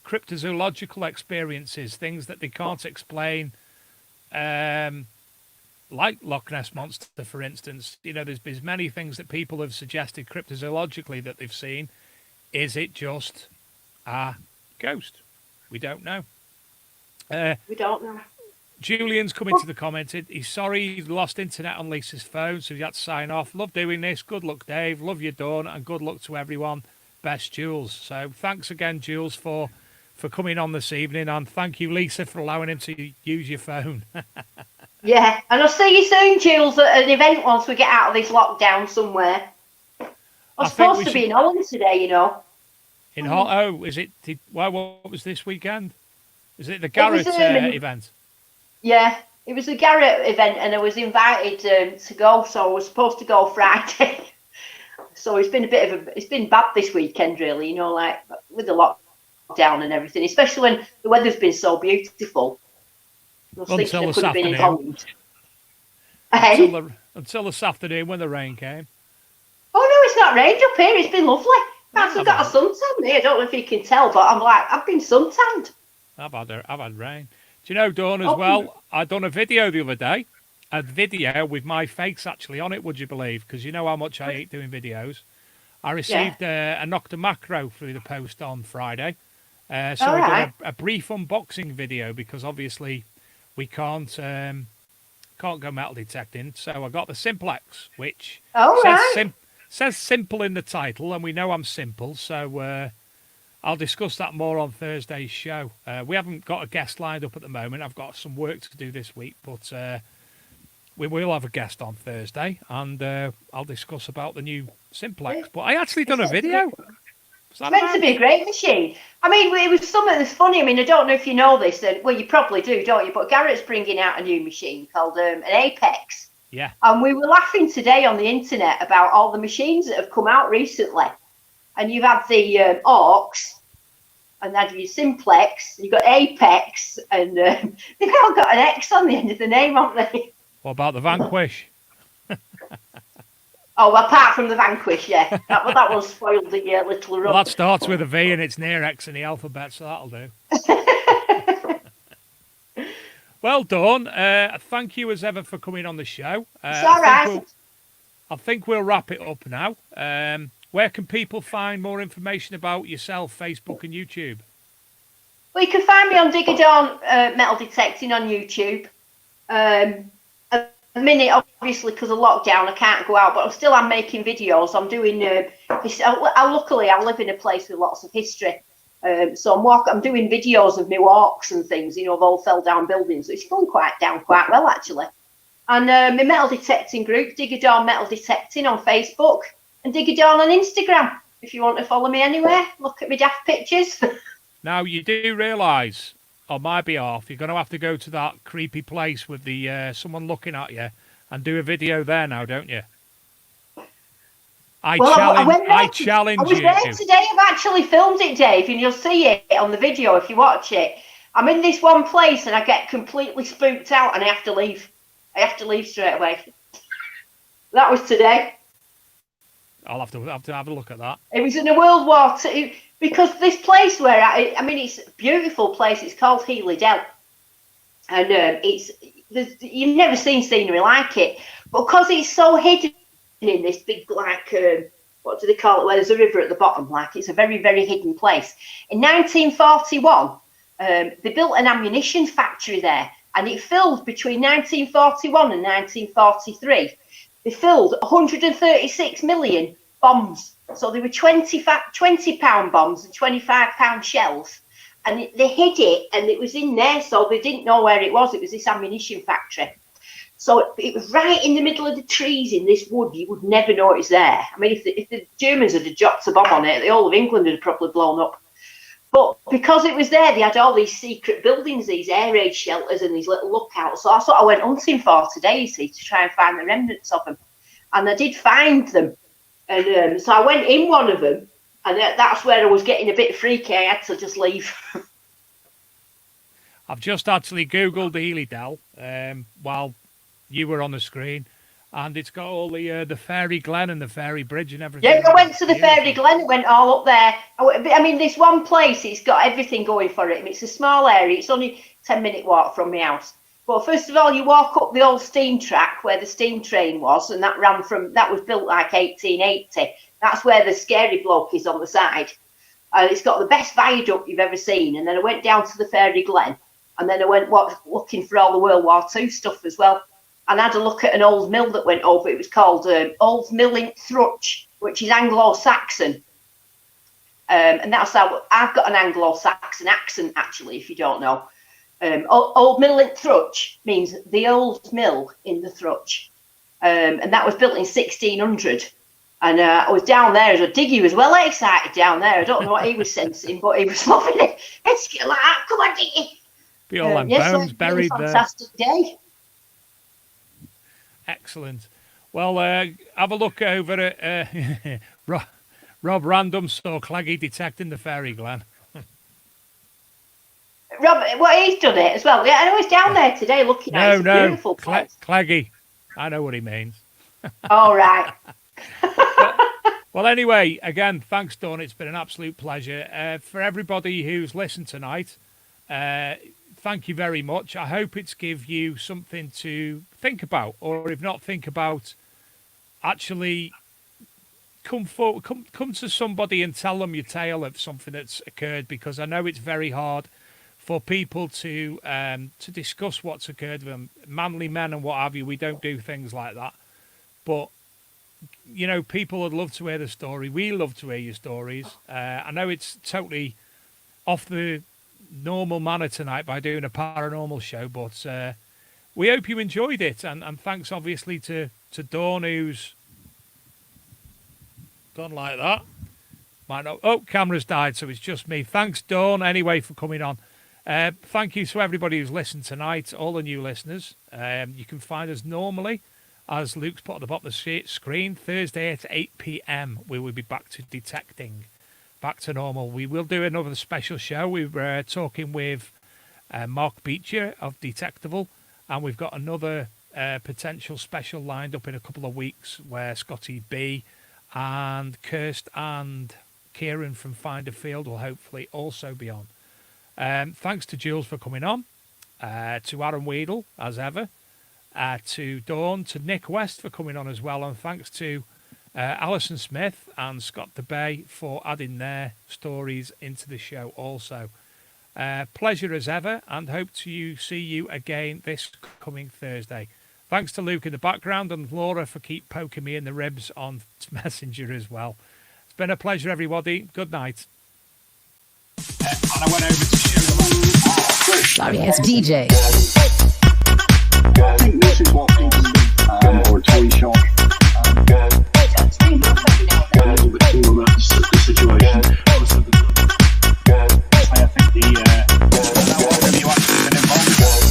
cryptozoological experiences, things that they can't explain, like Loch Ness Monster, for instance, there's many things that people have suggested cryptozoologically that they've seen. Is it just a ghost? We don't know. We don't know. Julian's coming to the comment. He's sorry he lost internet on Lisa's phone, so he had to sign off. Love doing this. Good luck, Dave. Love you, Dawn, and good luck to everyone. Best, Jules. So thanks again, Jules, for coming on this evening, and thank you, Lisa, for allowing him to use your phone. Yeah, and I'll see you soon, Jules, at an event once we get out of this lockdown somewhere. I'm supposed to be in Holland today, In Holland? Oh, is it? What was this weekend? Is it the Garrett event? Yeah, it was the Garrett event, and I was invited to go, so I was supposed to go Friday. So it's been it's been bad this weekend, really, like with the lockdown and everything, especially when the weather's been so beautiful. Until this until this afternoon when the rain came. Oh no, it's not rained up here. It's been lovely. I've got a suntan here. I don't know if you can tell, but I've been suntanned. I've had rain. Do you know, Dawn, as well, I done a video the other day. A video with my face actually on it, would you believe? Because you know how much I hate doing videos. I received a Nocta Macro through the post on Friday. So I did a brief unboxing video because obviously we can't go metal detecting. So I got the Simplex, which says simple in the title, and we know I'm simple. So I'll discuss that more on Thursday's show. We haven't got a guest lined up at the moment. I've got some work to do this week, but we will have a guest on Thursday, and I'll discuss about the new Simplex. But I actually done a video. It's meant to be a great machine. I mean, it was something that's funny. I mean, I don't know if you know this. Well, you probably do, don't you? But Garrett's bringing out a new machine called an Apex. Yeah. And we were laughing today on the internet about all the machines that have come out recently. And you've had the Orcs, and then your Simplex, you've got Apex, and they've all got an X on the end of the name, haven't they? What about the Vanquish? Oh, apart from the Vanquish, yeah. That one spoiled the little run. Well, that starts with a V and it's near X in the alphabet, so that'll do. Well, Dawn, thank you as ever for coming on the show. It's all right. I think we'll wrap it up now. Where can people find more information about yourself, Facebook and YouTube? Well, you can find me on Digger Dawn Metal Detecting on YouTube. A minute, obviously, because of lockdown, I can't go out, but I'm making videos. I'm doing. Luckily, I live in a place with lots of history, so I'm doing videos of my walks and things. You know, of all fell down buildings. So it's going quite well actually. And my metal detecting group, Digger Dawn Metal Detecting on Facebook, and Digger Dawn on Instagram. If you want to follow me anywhere, look at my daft pictures. Now you do realise, on my behalf, you're going to have to go to that creepy place with the someone looking at you and do a video there now, don't you? I challenge you. I was there today. I've actually filmed it, Dave, and you'll see it on the video if you watch it. I'm in this one place and I get completely spooked out and I have to leave. I have to leave straight away. That was today. I'll have to have a look at that. It was in a World War II. Because this place where I mean, it's a beautiful place. It's called Weedall, and you've never seen scenery like it. But because it's so hidden in this big, like, what do they call it? Where there's a river at the bottom, like it's a very, very hidden place. In 1941, they built an ammunition factory there, and it filled between 1941 and 1943. They filled 136 million bombs. So they were 20-pound bombs and 25-pound shells, and they hid it, and it was in there, so they didn't know where it was. It was this ammunition factory. So it was right in the middle of the trees in this wood. You would never know it's there. I mean, if the Germans had dropped a bomb on it, the whole of England would have probably blown up. But because it was there, they had all these secret buildings, these air raid shelters and these little lookouts. So that's what I went hunting for today, you see, to try and find the remnants of them. And I did find them. And so I went in one of them, and that's where I was getting a bit freaky. I had to just leave. I've just actually Googled Weedall while you were on the screen, and it's got all the Fairy Glen and the Fairy Bridge and everything. Yeah, I went to the Fairy Glen. It went all up there. I mean, this one place, it's got everything going for it. I mean, it's a small area. It's only a 10-minute walk from my house. Well, first of all, you walk up the old steam track where the steam train was, and that was built like 1880. That's where the scary bloke is on the side. It's got the best viaduct you've ever seen. And then I went down to the Fairy Glen, and then I went looking for all the World War II stuff as well. And I had a look at an old mill that went over. It was called Old Mill in Thruch, which is Anglo-Saxon. And that's how I've got an Anglo-Saxon accent, actually, if you don't know. Old Mill in Thruch means the old mill in the Thruch, and that was built in 1600. And I was down there as a Diggy was well excited down there. I don't know what he was sensing, but he was loving it. It's like that. Come on, Diggy. Be all them bones buried there. Fantastic day. Excellent. Well, have a look over at Rob Random saw Claggy detecting the Fairy Glen. Rob, well, he's done it as well. Yeah, I was down there today looking at it. It's a beautiful place. Claggy. I know what he means. All right. Well, anyway, again, thanks, Dawn. It's been an absolute pleasure. For everybody who's listened tonight, thank you very much. I hope it's give you something to think about, or if not think about, actually come to somebody and tell them your tale of something that's occurred, because I know it's very hard for people to discuss what's occurred with them. Manly men and what have you, we don't do things like that. But you know, people would love to hear the story. We love to hear your stories. I know it's totally off the normal manner tonight by doing a paranormal show, but we hope you enjoyed it. And thanks, obviously, to Dawn, who's gone like that. Might not. Oh, camera's died, so it's just me. Thanks, Dawn, anyway, for coming on. Thank you to everybody who's listened tonight, all the new listeners. You can find us normally, as Luke's put at the bottom of the screen, Thursday at 8 p.m. we will be back to detecting, back to normal. We will do another special show. We were talking with Mark Beecher of Detectable, and we've got another potential special lined up in a couple of weeks where Scotty B and Kirst and Kieran from Find a Field will hopefully also be on. Thanks to Jules for coming on, to Arron Weedall, as ever, to Dawn, to Nick West for coming on as well, and thanks to Alison Smith and Scott DeBay for adding their stories into the show also. Pleasure as ever, and hope to see you again this coming Thursday. Thanks to Luke in the background and Laura for keep poking me in the ribs on Messenger as well. It's been a pleasure, everybody. Good night. And I went over to show them. Sorry, it's DJ. I think this is what people or a toy shop. A little bit too about the situation. I think the whatever you actually been involved with.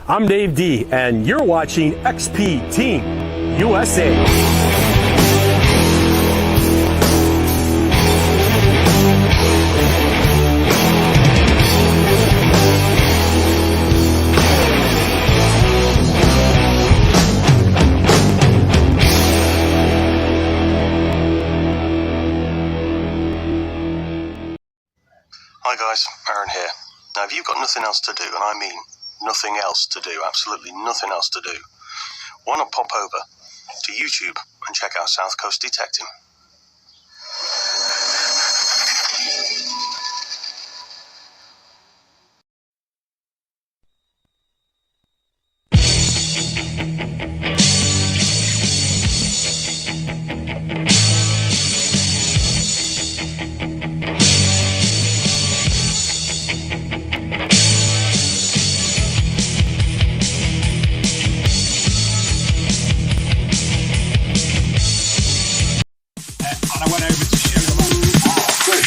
I'm Dave D, and you're watching XP Team USA. Hi guys, Arron here. Now if you've got nothing else to do, and I mean nothing else to do, absolutely nothing else to do, why not pop over to YouTube and check out South Coast Detecting.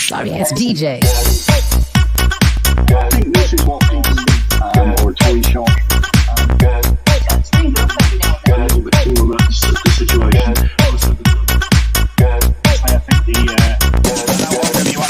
Sorry, it's DJ.